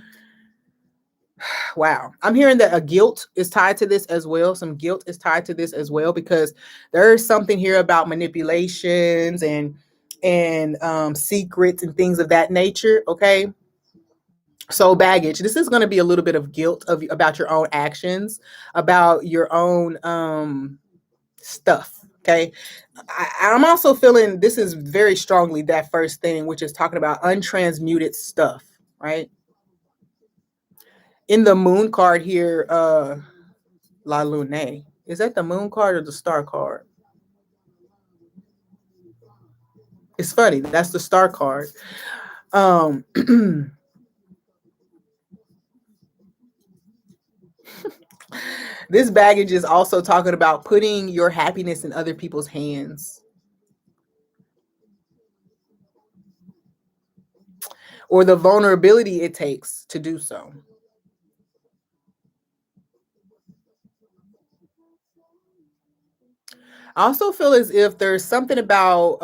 Wow. I'm hearing that a guilt is tied to this as well. Some guilt is tied to this as well, because there's something here about manipulations and secrets and things of that nature. Okay. So baggage. This is going to be a little bit of guilt about your own actions, about your own stuff. Okay. I'm also feeling this is very strongly that first thing, which is talking about untransmuted stuff, right? In the moon card here, La Lune. Is that the moon card or the star card? It's funny. That's the star card. Um, this baggage is also talking about putting your happiness in other people's hands, or the vulnerability it takes to do so. I also feel as if there's something about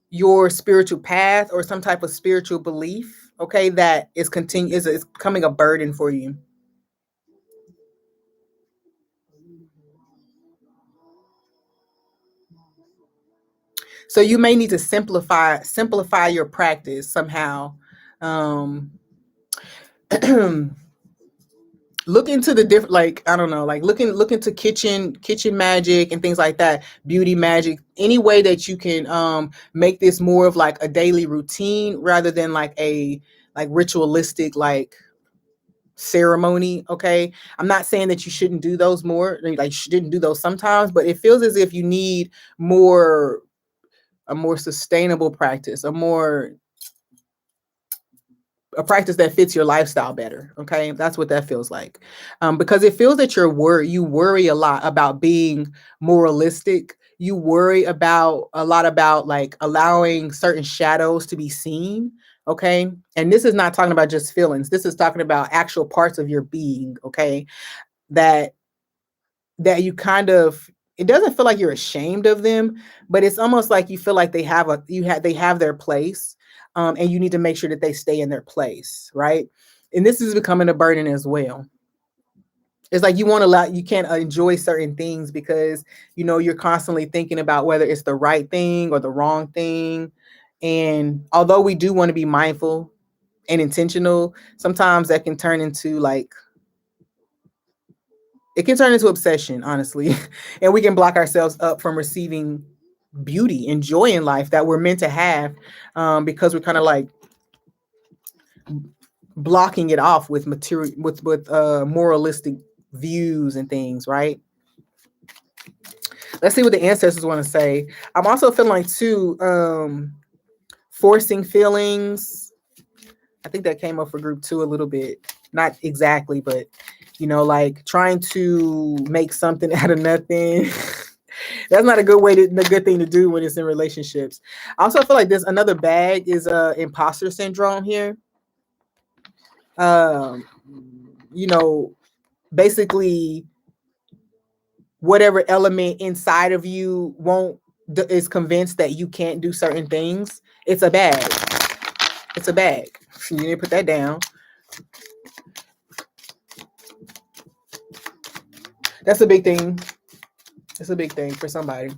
your spiritual path or some type of spiritual belief, okay, that is becoming a burden for you. So you may need to simplify your practice somehow. Um, look into the different, like, I don't know, like look into kitchen magic and things like that, beauty magic, any way that you can make this more of like a daily routine rather than like a like ritualistic like ceremony. Okay, I'm not saying that you shouldn't do those more, like shouldn't do those sometimes, but it feels as if you need more a more sustainable practice, a practice that fits your lifestyle better. Okay, that's what that feels like, because it feels that you worry a lot about being moralistic. You worry about a lot about like allowing certain shadows to be seen. Okay. And this is not talking about just feelings. This is talking about actual parts of your being. Okay. That you kind of, it doesn't feel like you're ashamed of them, but it's almost like you feel like they have their place, and you need to make sure that they stay in their place, right? And this is becoming a burden as well. It's like you can't enjoy certain things because you're constantly thinking about whether it's the right thing or the wrong thing. And although we do want to be mindful and intentional, sometimes that can turn into like it can turn into obsession, honestly. And we can block ourselves up from receiving beauty and joy in life that we're meant to have, because we're kind of like blocking it off with material, with moralistic views and things, right? Let's see what the ancestors want to say. I'm also feeling like too, forcing feelings. I think that came up for group 2 a little bit, not exactly, but like trying to make something out of nothing. That's not a good thing to do when it's in relationships. I also feel like there's another bag is imposter syndrome here. Um, you know, basically whatever element inside of you won't is convinced that you can't do certain things. It's a bag. It's a bag. You need to put that down. That's a big thing. It's a big thing for somebody.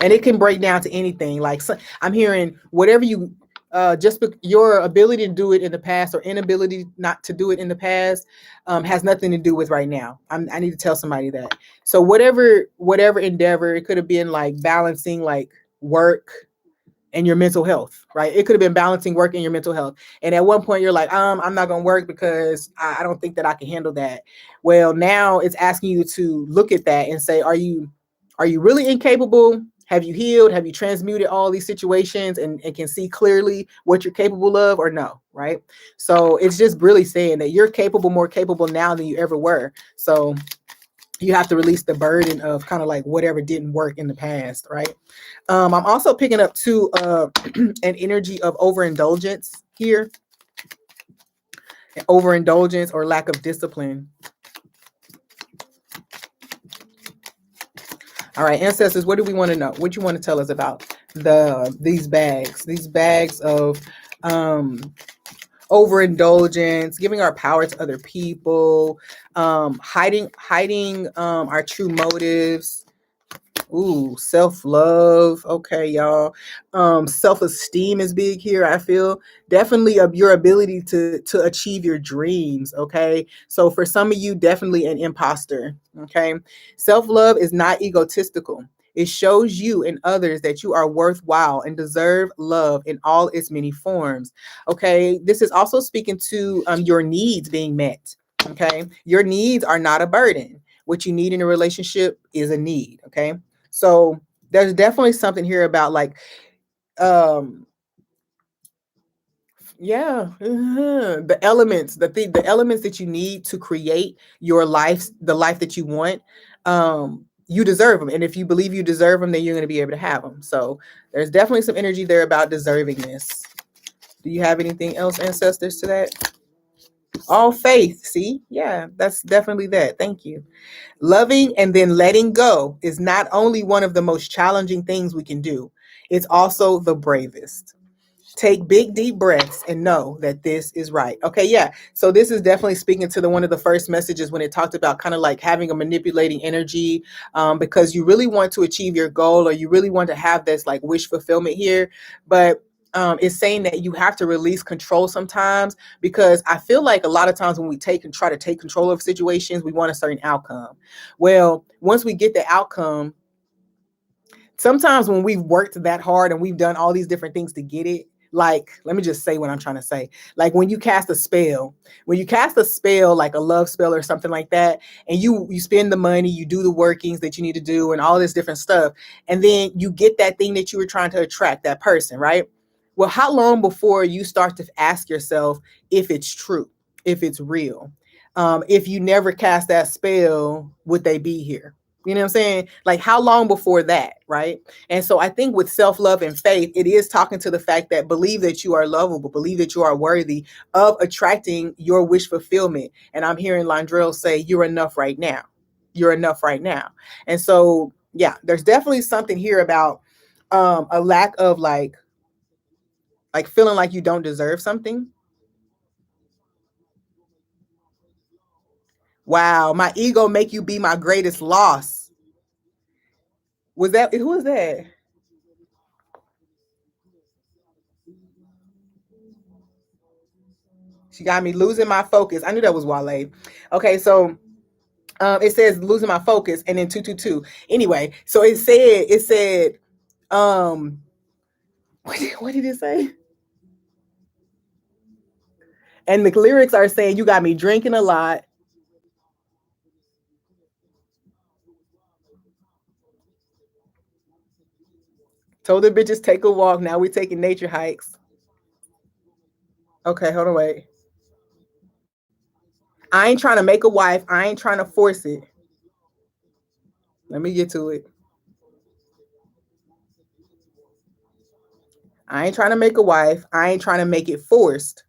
And it can break down to anything. Like I'm hearing whatever you your ability to do it in the past or inability not to do it in the past has nothing to do with right now. I need to tell somebody that. So whatever endeavor, it could have been like balancing like work and your mental health, right? It could have been balancing work and your mental health. And at one point you're like, I'm not going to work because I don't think that I can handle that. Well, now it's asking you to look at that and say, are you really incapable? Have you healed? Have you transmuted all these situations and can see clearly what you're capable of or no, right? So it's just really saying that you're capable, more capable now than you ever were. So you have to release the burden of kind of like whatever didn't work in the past, right? I'm also picking up too an energy of overindulgence here, overindulgence or lack of discipline. All right, ancestors, what do we want to know? What do you want to tell us about these bags of overindulgence, giving our power to other people, hiding our true motives. Ooh, self-love. Okay, y'all. Self-esteem is big here, I feel. Definitely of your ability to achieve your dreams, okay? So for some of you, definitely an imposter, okay? Self-love is not egotistical. It shows you and others that you are worthwhile and deserve love in all its many forms. Okay, this is also speaking to your needs being met. Okay, your needs are not a burden. What you need in a relationship is a need. Okay, so there's definitely something here about like, um, yeah, the elements, the elements that you need to create your life, the life that you want. You deserve them, and if you believe you deserve them, then you're going to be able to have them. So there's definitely some energy there about deservingness. Do you have anything else, ancestors, to that? All faith. See, yeah, that's definitely that. Thank you. Loving and then letting go is not only one of the most challenging things we can do, it's also the bravest. Take big deep breaths and know that this is right. Okay, yeah. So this is definitely speaking to the one of the first messages when it talked about kind of like having a manipulating energy, because you really want to achieve your goal or you really want to have this like wish fulfillment here, but it's saying that you have to release control sometimes, because I feel like a lot of times when we take and try to take control of situations, we want a certain outcome. Well, once we get the outcome, sometimes when we've worked that hard and we've done all these different things to get it, like, let me just say what I'm trying to say. Like when you cast a spell, like a love spell or something like that, and you spend the money, you do the workings that you need to do and all this different stuff, and then you get that thing that you were trying to attract, that person, right? Well, how long before you start to ask yourself if it's true, if it's real? If you never cast that spell, would they be here? You know what I'm saying? Like, how long before that, right? And so I think with self love and faith, it is talking to the fact that believe that you are lovable, believe that you are worthy of attracting your wish fulfillment. And I'm hearing Londrell say, you're enough right now. You're enough right now. And so, yeah, there's definitely something here about a lack of like feeling like you don't deserve something. Wow, my ego make you be my greatest loss. Was that who was that? She got me losing my focus. I knew that was Wale. Okay, so it says losing my focus and then 222. Anyway, so it said um what did it say? And the lyrics are saying you got me drinking a lot. Told the bitches take a walk. Now we taking nature hikes. Okay, hold on, wait. I ain't trying to make a wife. I ain't trying to force it. Let me get to it. I ain't trying to make a wife. I ain't trying to make it forced.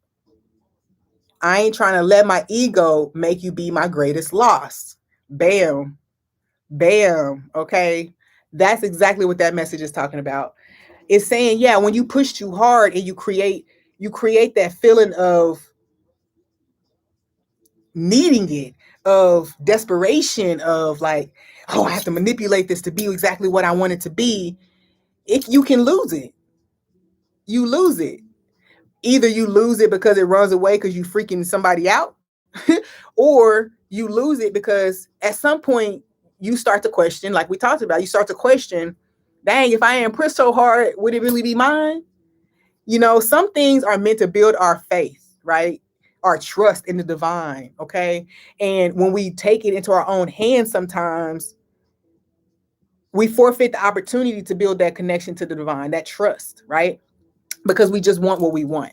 I ain't trying to let my ego make you be my greatest loss. Bam. Bam. Okay. That's exactly what that message is talking about. It's saying, yeah, when you push too hard and you create that feeling of needing it, of desperation, of like, oh, I have to manipulate this to be exactly what I want it to be. If you can lose it, you lose it. Either you lose it because it runs away because you freaking somebody out, or you lose it because at some point you start to question, like we talked about, you start to question, dang, if I ain't pressed so hard, would it really be mine? Some things are meant to build our faith, right? Our trust in the divine, okay? And when we take it into our own hands, sometimes we forfeit the opportunity to build that connection to the divine, that trust, right? Because we just want what we want.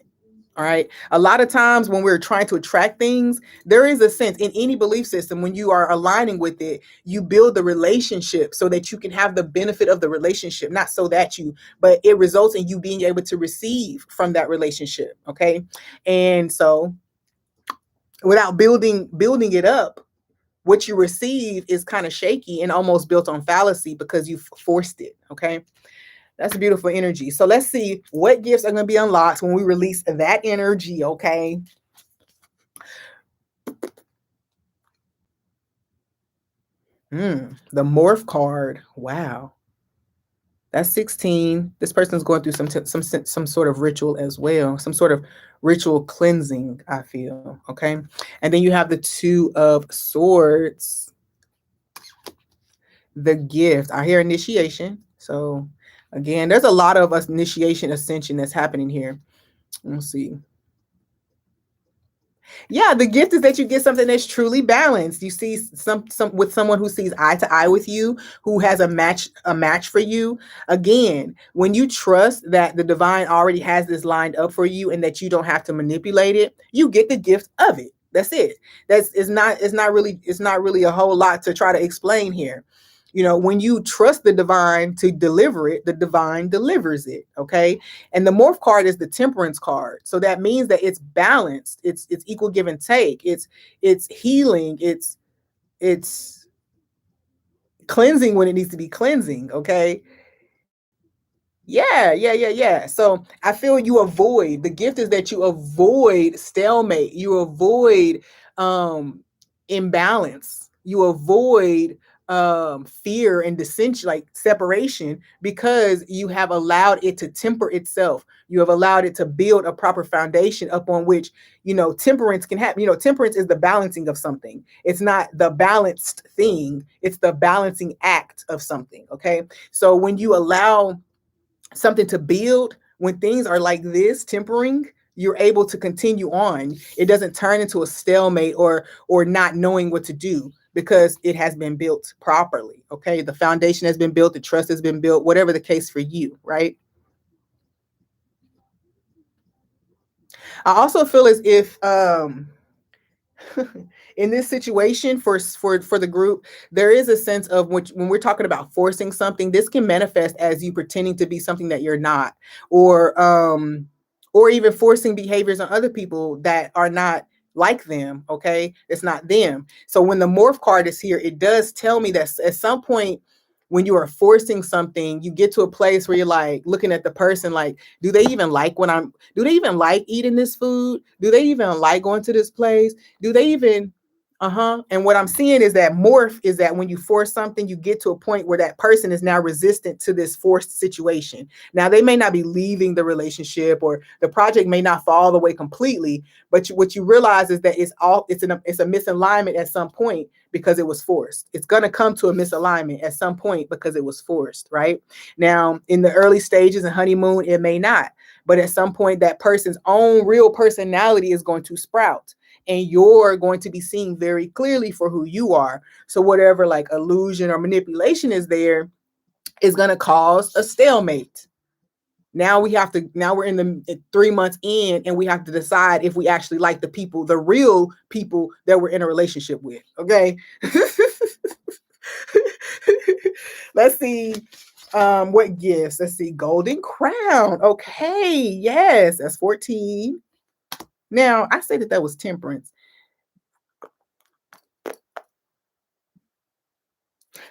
All right. A lot of times when we're trying to attract things, there is a sense in any belief system when you are aligning with it, you build the relationship so that you can have the benefit of the relationship, not so that but it results in you being able to receive from that relationship. Okay. And so without building it up, what you receive is kind of shaky and almost built on fallacy because you forced it. Okay. That's a beautiful energy. So let's see what gifts are going to be unlocked when we release that energy. Okay. The morph card. Wow. That's 16. This person's going through some sort of ritual as well. Some sort of ritual cleansing, I feel. Okay. And then you have the 2 of Swords. The gift. I hear initiation. So again, there's a lot of initiation ascension that's happening here. Let's see. Yeah, the gift is that you get something that's truly balanced. You see some with someone who sees eye to eye with you, who has a match for you. Again, when you trust that the divine already has this lined up for you and that you don't have to manipulate it, you get the gift of it. That's it. It's not really a whole lot to try to explain here. When you trust the divine to deliver it, the divine delivers it. Okay. And the morph card is the temperance card. So that means that it's balanced. It's equal give and take. It's healing. It's cleansing when it needs to be cleansing. Okay. Yeah, yeah, yeah, yeah. So I feel you avoid the gift is that you avoid stalemate, you avoid um imbalance, you avoid fear and dissension, like separation, because you have allowed it to temper itself. You have allowed it to build a proper foundation upon which temperance can happen. Temperance is the balancing of something. It's not the balanced thing, it's the balancing act of something. Okay. So when you allow something to build, when things are like this tempering, you're able to continue on. It doesn't turn into a stalemate or not knowing what to do because it has been built properly. Okay, the foundation has been built, the trust has been built, whatever the case for you, right? I also feel as if In this situation for the group, there is a sense of which when we're talking about forcing something, this can manifest as you pretending to be something that you're not, or or even forcing behaviors on other people that are not like them. Okay, it's not them. So when the morph card is here, it does tell me that at some point when you are forcing something, you get to a place where you're like looking at the person like, do they even like what I'm do they even like eating this food? Do they even like going to this place? Do they even And what I'm seeing is that morph is that when you force something, you get to a point where that person is now resistant to this forced situation. Now they may not be leaving the relationship or the project may not fall the way completely, but what you realize is that it's a misalignment at some point because it was forced. It's going to come to a misalignment at some point because it was forced, right? Now, in the early stages and honeymoon, it may not, but at some point that person's own real personality is going to sprout and you're going to be seen very clearly for who you are. So whatever like illusion or manipulation is there is going to cause a stalemate. Now we're in the 3 months in and we have to decide if we actually like the people, the real people that we're in a relationship with. Okay. Let's see. What gifts? Let's see. Golden crown. Okay. Yes. That's 14. Now I say that was temperance.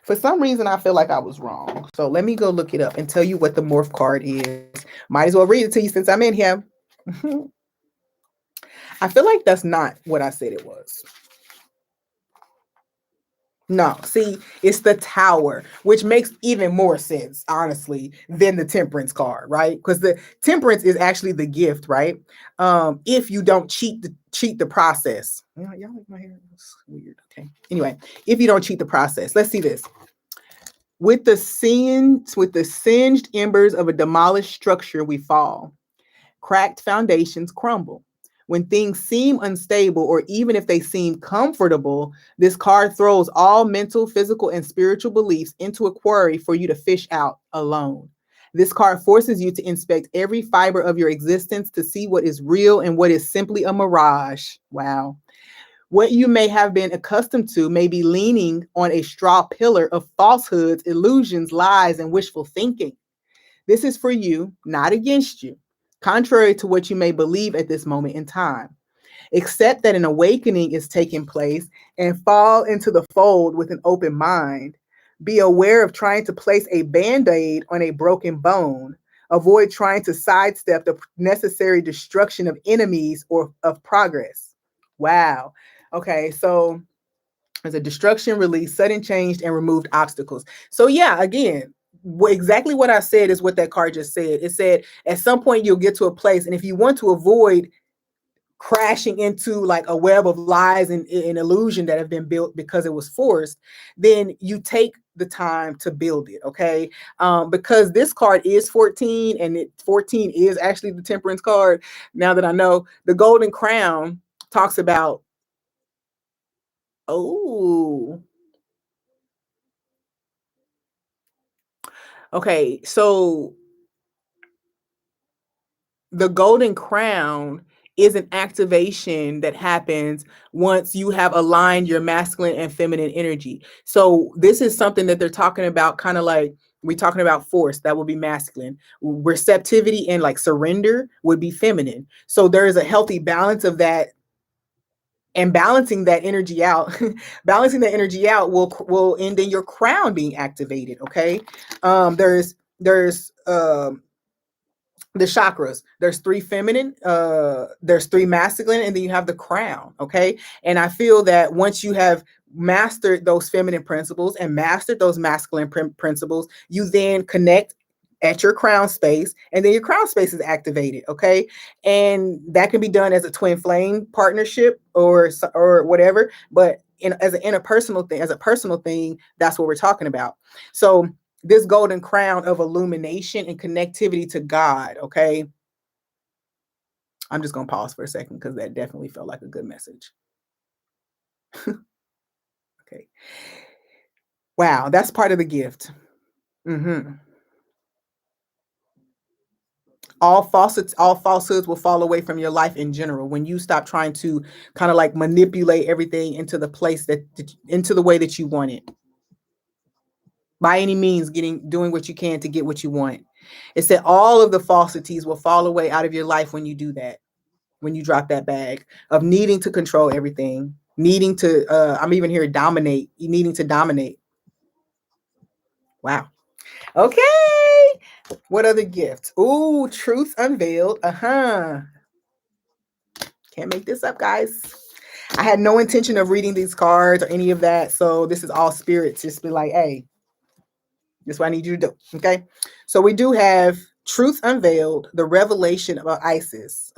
For some reason, I feel like I was wrong. So let me go look it up and tell you what the morph card is. Might as well read it to you since I'm in here. I feel like that's not what I said it was. No, see, it's the tower, which makes even more sense, honestly, than the temperance card, right? Because the temperance is actually the gift, right? If you don't cheat the process. Y'all like my hair? It's weird. Okay. Anyway, if you don't cheat the process, let's see this. With the singed embers of a demolished structure, we fall. Cracked foundations crumble. When things seem unstable, or even if they seem comfortable, this card throws all mental, physical, and spiritual beliefs into a quarry for you to fish out alone. This card forces you to inspect every fiber of your existence to see what is real and what is simply a mirage. Wow. What you may have been accustomed to may be leaning on a straw pillar of falsehoods, illusions, lies, and wishful thinking. This is for you, not against you, contrary to what you may believe at this moment in time. Accept that an awakening is taking place and fall into the fold with an open mind. Be aware of trying to place a band aid on a broken bone. Avoid trying to sidestep the necessary destruction of enemies or of progress. Wow. Okay, so there's a destruction, release, sudden change, and removed obstacles. So yeah, again, exactly what I said is what that card just said. It said at some point you'll get to a place, and if you want to avoid crashing into like a web of lies and illusion that have been built because it was forced, then you take the time to build it. Okay. Because this card is 14 and 14 is actually the temperance card. Now that I know, the golden crown talks about, oh, okay, so the golden crown is an activation that happens once you have aligned your masculine and feminine energy. So this is something that they're talking about, kind of like we're talking about force, that would be masculine. Receptivity and like surrender would be feminine. So there is a healthy balance of that, and balancing that energy out, balancing that energy out will end in your crown being activated. Okay. There's the chakras. There's three feminine, there's three masculine, and then you have the crown. Okay. And I feel that once you have mastered those feminine principles and mastered those masculine principles, you then connect at your crown space, and then your crown space is activated. Okay. And that can be done as a twin flame partnership or whatever, but as an interpersonal thing, as a personal thing, that's what we're talking about. So this golden crown of illumination and connectivity to God. Okay. I'm just going to pause for a second because that definitely felt like a good message. Okay. Wow. That's part of the gift. Mm-hmm. All falsehoods will fall away from your life in general when you stop trying to kind of like manipulate everything into the place into the way that you want it. By any means, doing what you can to get what you want. It said all of the falsities will fall away out of your life when you do that. When you drop that bag of needing to control everything, needing to I'm even here dominate, needing to dominate. Wow. Okay. What other gifts? Ooh, truth unveiled. Can't make this up, guys. I had no intention of reading these cards or any of that. So this is all spirits. Just be like, hey, this is what I need you to do. Okay. So we do have truth unveiled, the revelation of Isis.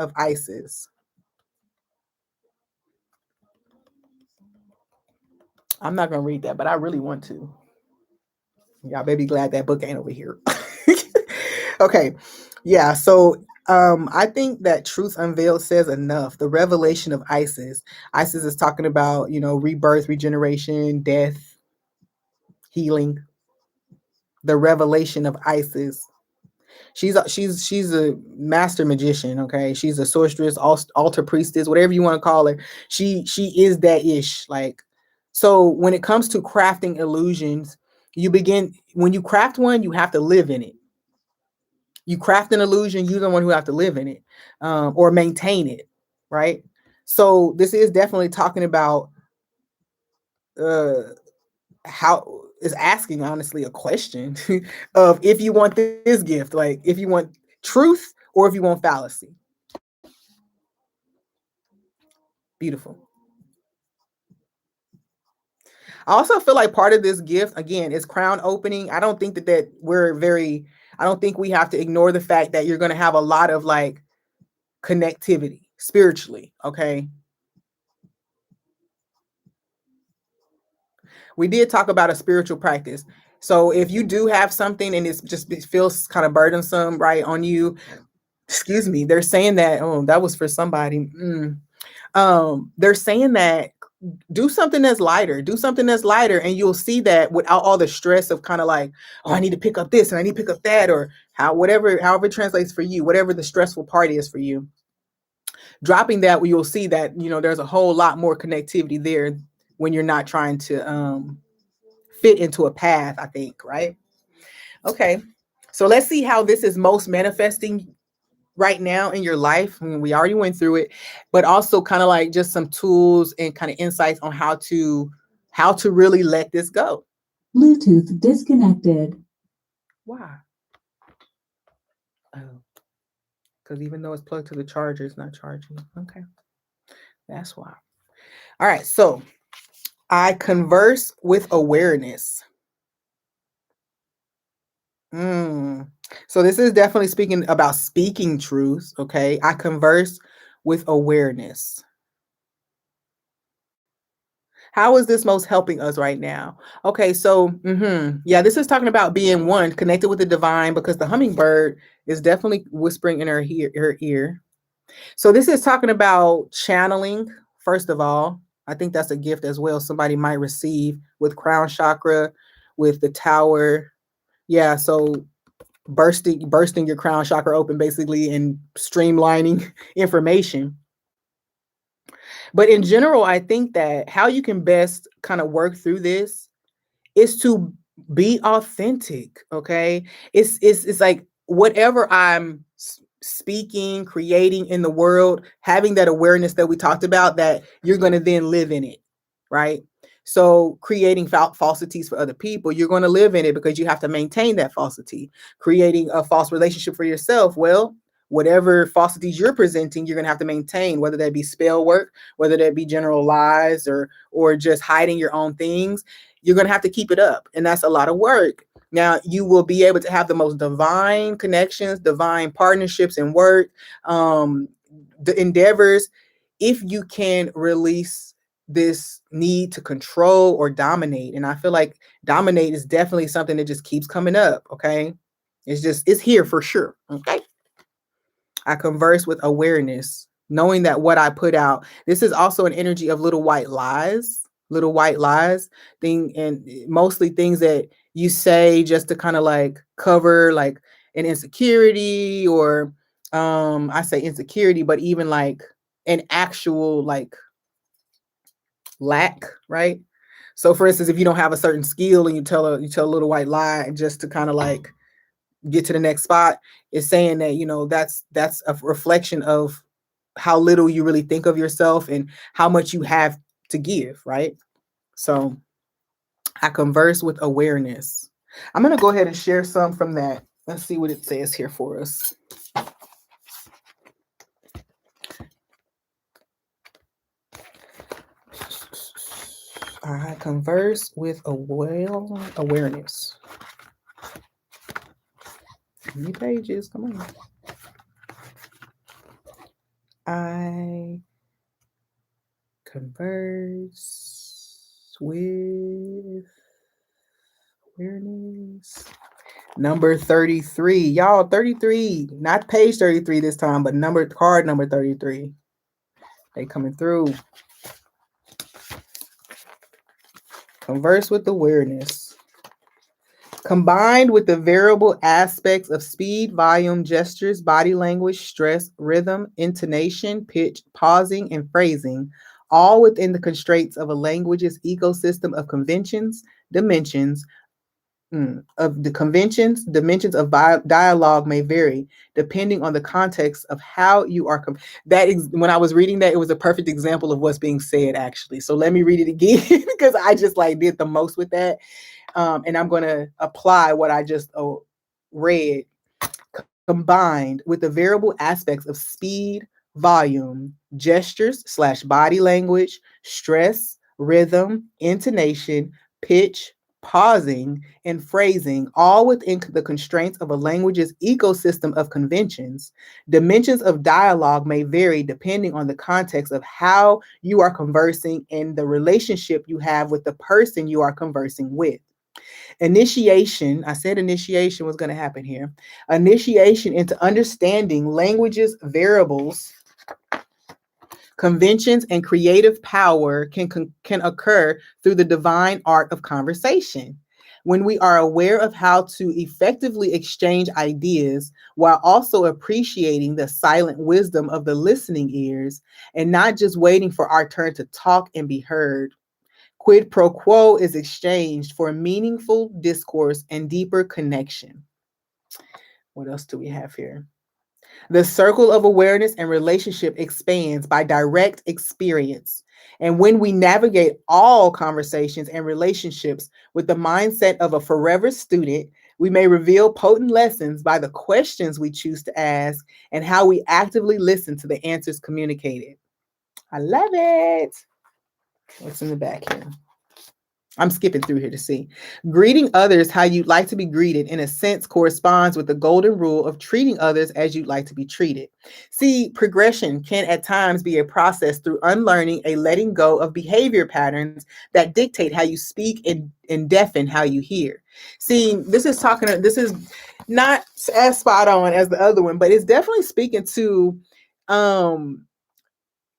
I'm not gonna read that, but I really want to. Y'all better be glad that book ain't over here. Okay. Yeah. So I think that Truth Unveiled says enough. The revelation of Isis. Isis is talking about, rebirth, regeneration, death, healing. The revelation of Isis. She's a master magician. Okay, she's a sorceress, altar priestess, whatever you want to call her. She is that ish. Like, so when it comes to crafting illusions, when you craft one, you have to live in it. You craft an illusion, you're the one who have to live in it, or maintain it, right? So this is definitely talking about uh, how is asking honestly a question of if you want this gift, like if you want truth or if you want fallacy. Beautiful. I also feel like part of this gift again is crown opening. I don't think that I don't think we have to ignore the fact that you're going to have a lot of like connectivity spiritually. Okay, we did talk about a spiritual practice. So if you do have something and it feels kind of burdensome, right, on you, excuse me, they're saying that, oh, that was for somebody. They're saying that do something that's lighter, and you'll see that without all the stress of kind of like, oh, I need to pick up this and I need to pick up that, or however it translates for you, whatever the stressful part is for you. Dropping that, you'll see that there's a whole lot more connectivity there when you're not trying to fit into a path, I think, right? Okay. So let's see how this is most manifesting right now in your life. I mean, we already went through it, but also kind of like just some tools and kind of insights on how to really let this go. Bluetooth disconnected. Why? Oh, because even though it's plugged to the charger, it's not charging. Okay. That's why. All right. So I converse with awareness. So this is definitely speaking about speaking truth. Okay. I converse with awareness. How is this most helping us right now? Okay, so yeah, this is talking about being one, connected with the divine, because the hummingbird is definitely whispering in her ear. So this is talking about channeling, first of all. I think that's a gift as well somebody might receive with crown chakra, with the tower. Yeah, so bursting your crown chakra open basically and streamlining information. But in general, I think that how you can best kind of work through this is to be authentic. Okay. It's like whatever I'm speaking, creating in the world, having that awareness that we talked about, that you're going to then live in it. Right. So creating falsities for other people, you're going to live in it because you have to maintain that falsity. Creating a false relationship for yourself, well, whatever falsities you're presenting, you're going to have to maintain, whether that be spell work, whether that be general lies, or just hiding your own things. You're going to have to keep it up, and that's a lot of work. Now you will be able to have the most divine connections, divine partnerships and work, the endeavors, if you can release this need to control or dominate. And I feel like dominate is definitely something that just keeps coming up. Okay. It's here for sure. Okay. I converse with awareness, knowing that what I put out, this is also an energy of little white lies, and mostly things that you say just to kind of like cover like an insecurity, or I say insecurity, but even like an actual like lack, right? So for instance, if you don't have a certain skill and you tell a little white lie just to kind of like get to the next spot, it's saying that, that's a reflection of how little you really think of yourself and how much you have to give, right? So I converse with awareness. I'm going to go ahead and share some from that. Let's see what it says here for us. I converse with awareness. How many pages? Come on. I converse with awareness. Number 33. Y'all, 33. Not page 33 this time, but card number 33. They coming through. Converse with awareness. Combined with the variable aspects of speed, volume, gestures, body language, stress, rhythm, intonation, pitch, pausing, and phrasing, all within the constraints of a language's ecosystem of conventions, dimensions, dimensions of dialogue may vary depending on the context of how you are. That is, when I was reading that, it was a perfect example of what's being said, actually. So let me read it again because I just like did the most with that. And I'm going to apply what I just read, combined with the variable aspects of speed, volume, gestures/body language, stress, rhythm, intonation, pitch, pausing, and phrasing, all within the constraints of a language's ecosystem of conventions. Dimensions of dialogue may vary depending on the context of how you are conversing and the relationship you have with the person you are conversing with. Initiation, I said initiation was going to happen here. Initiation into understanding language's variables, conventions, and creative power can occur through the divine art of conversation. When we are aware of how to effectively exchange ideas while also appreciating the silent wisdom of the listening ears and not just waiting for our turn to talk and be heard. Quid pro quo is exchanged for meaningful discourse and deeper connection. What else do we have here? The circle of awareness and relationship expands by direct experience. And when we navigate all conversations and relationships with the mindset of a forever student, we may reveal potent lessons by the questions we choose to ask and how we actively listen to the answers communicated. I love it. What's in the back here? I'm skipping through here to see. Greeting others how you'd like to be greeted, in a sense, corresponds with the golden rule of treating others as you'd like to be treated. See, progression can at times be a process through unlearning a letting go of behavior patterns that dictate how you speak and deafen how you hear. See, this is not as spot on as the other one, but it's definitely speaking to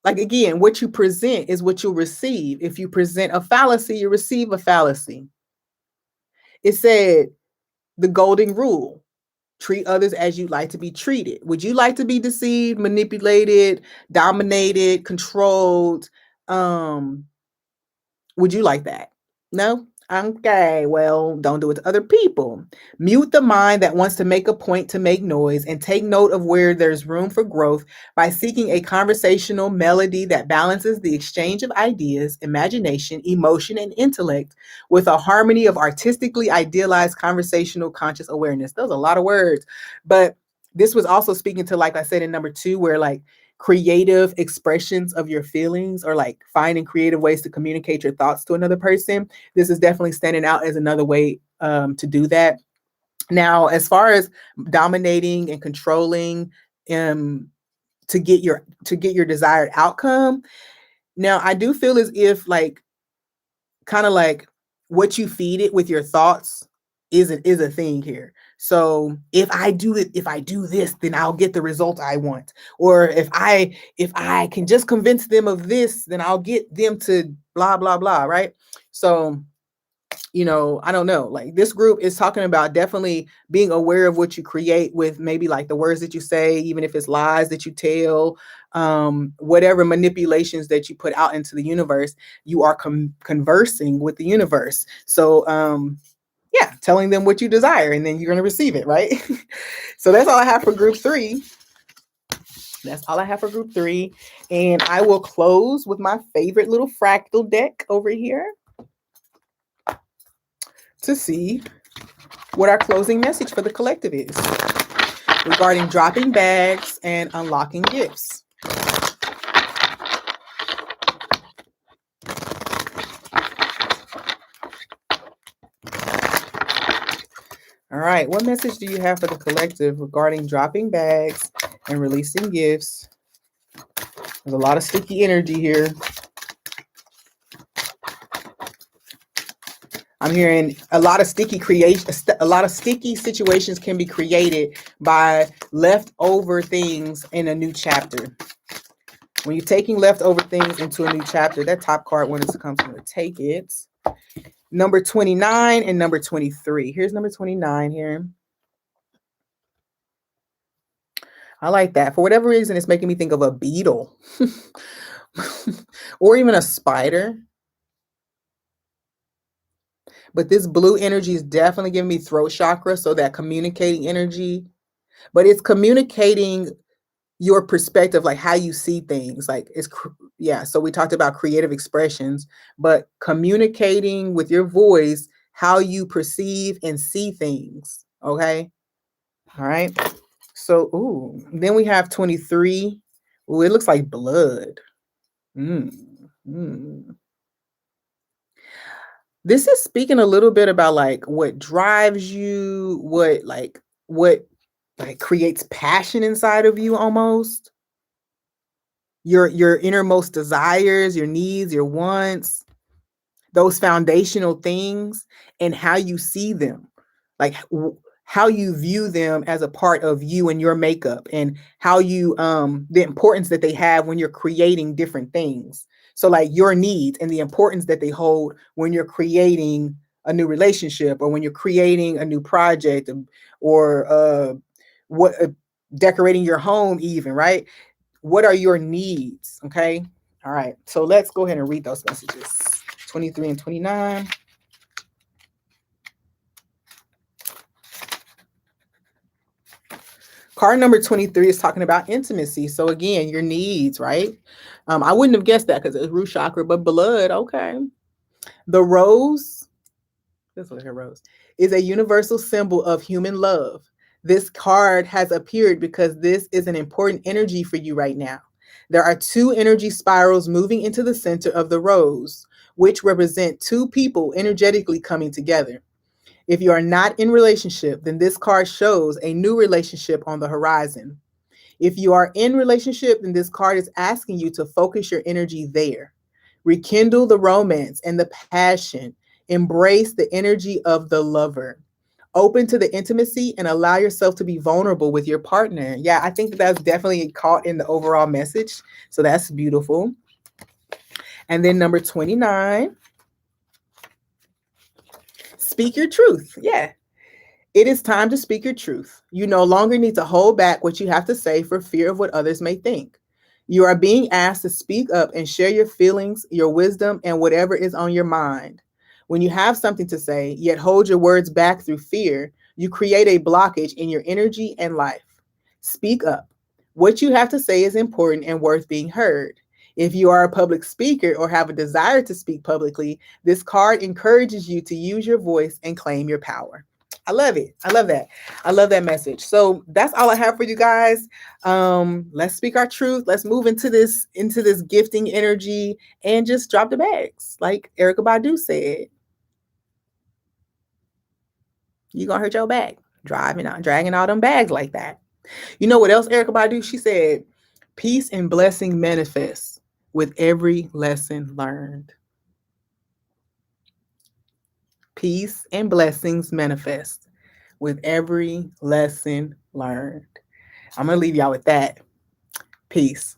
like, again, what you present is what you'll receive. If you present a fallacy, you receive a fallacy. It said the golden rule: treat others as you'd like to be treated. Would you like to be deceived, manipulated, dominated, controlled? Would you like that? No? Okay, well, don't do it to other people. Mute the mind that wants to make a point to make noise and take note of where there's room for growth by seeking a conversational melody that balances the exchange of ideas, imagination, emotion, and intellect with a harmony of artistically idealized conversational conscious awareness. Those are a lot of words, but this was also speaking to, like I said in number 2, where like creative expressions of your feelings or like finding creative ways to communicate your thoughts to another person. This is definitely standing out as another way to do that. Now, as far as dominating and controlling to get your desired outcome, now I do feel as if like kind of like what you feed it with your thoughts is a thing here. So if I do this, then I'll get the result I want. Or if I can just convince them of this, then I'll get them to blah blah blah, right? So I don't know, like this group is talking about definitely being aware of what you create with maybe like the words that you say, even if it's lies that you tell, whatever manipulations that you put out into the universe, you are conversing with the universe. So, yeah, telling them what you desire and then you're going to receive it, right? So that's all I have for group three. That's all I have for group three. And I will close with my favorite little fractal deck over here to see what our closing message for the collective is regarding dropping bags and unlocking gifts. All right, what message do you have for the collective regarding dropping bags and releasing gifts? There's a lot of sticky energy here. I'm hearing a lot of sticky creation, a lot of sticky situations can be created by leftover things in a new chapter. When you're taking leftover things into a new chapter, that top card, when it comes, I'm going to take it. Number 29 and number 23. Here's number 29 here. I like that. For whatever reason, it's making me think of a beetle or even a spider. But this blue energy is definitely giving me throat chakra, so that communicating energy. But it's communicating your perspective, like how you see things. Like yeah. So we talked about creative expressions, but communicating with your voice how you perceive and see things. Okay. All right. So, then we have 23. Ooh, it looks like blood. Mm, mm. This is speaking a little bit about like what drives you, what creates passion inside of you almost. Your innermost desires, your needs, your wants, those foundational things, and how you see them, like how you view them as a part of you and your makeup, and how you the importance that they have when you're creating different things. So like your needs and the importance that they hold when you're creating a new relationship, or when you're creating a new project, or what decorating your home even, right? What are your needs? Okay. All right. So let's go ahead and read those messages. 23 and 29. Card number 23 is talking about intimacy. So again, your needs, right? I wouldn't have guessed that because it's root chakra, but blood, okay. The rose, this one here, rose, is a universal symbol of human love. This card has appeared because this is an important energy for you right now. There are two energy spirals moving into the center of the rose, which represent two people energetically coming together. If you are not in relationship, then this card shows a new relationship on the horizon. If you are in relationship, then this card is asking you to focus your energy there. Rekindle the romance and the passion. Embrace the energy of the lover. Open to the intimacy and allow yourself to be vulnerable with your partner. Yeah, I think that's definitely caught in the overall message. So that's beautiful. And then number 29, speak your truth. Yeah. It is time to speak your truth. You no longer need to hold back what you have to say for fear of what others may think. You are being asked to speak up and share your feelings, your wisdom, and whatever is on your mind. When you have something to say, yet hold your words back through fear, you create a blockage in your energy and life. Speak up. What you have to say is important and worth being heard. If you are a public speaker or have a desire to speak publicly, this card encourages you to use your voice and claim your power. I love it. I love that. I love that message. So that's all I have for you guys. Let's speak our truth. Let's move into this gifting energy and just drop the bags. Like Erykah Badu said, you gonna hurt your bag. Dragging all them bags like that. You know what else Erykah Badu? She said, peace and blessing manifests with every lesson learned. Peace and blessings manifest with every lesson learned. I'm going to leave y'all with that. Peace.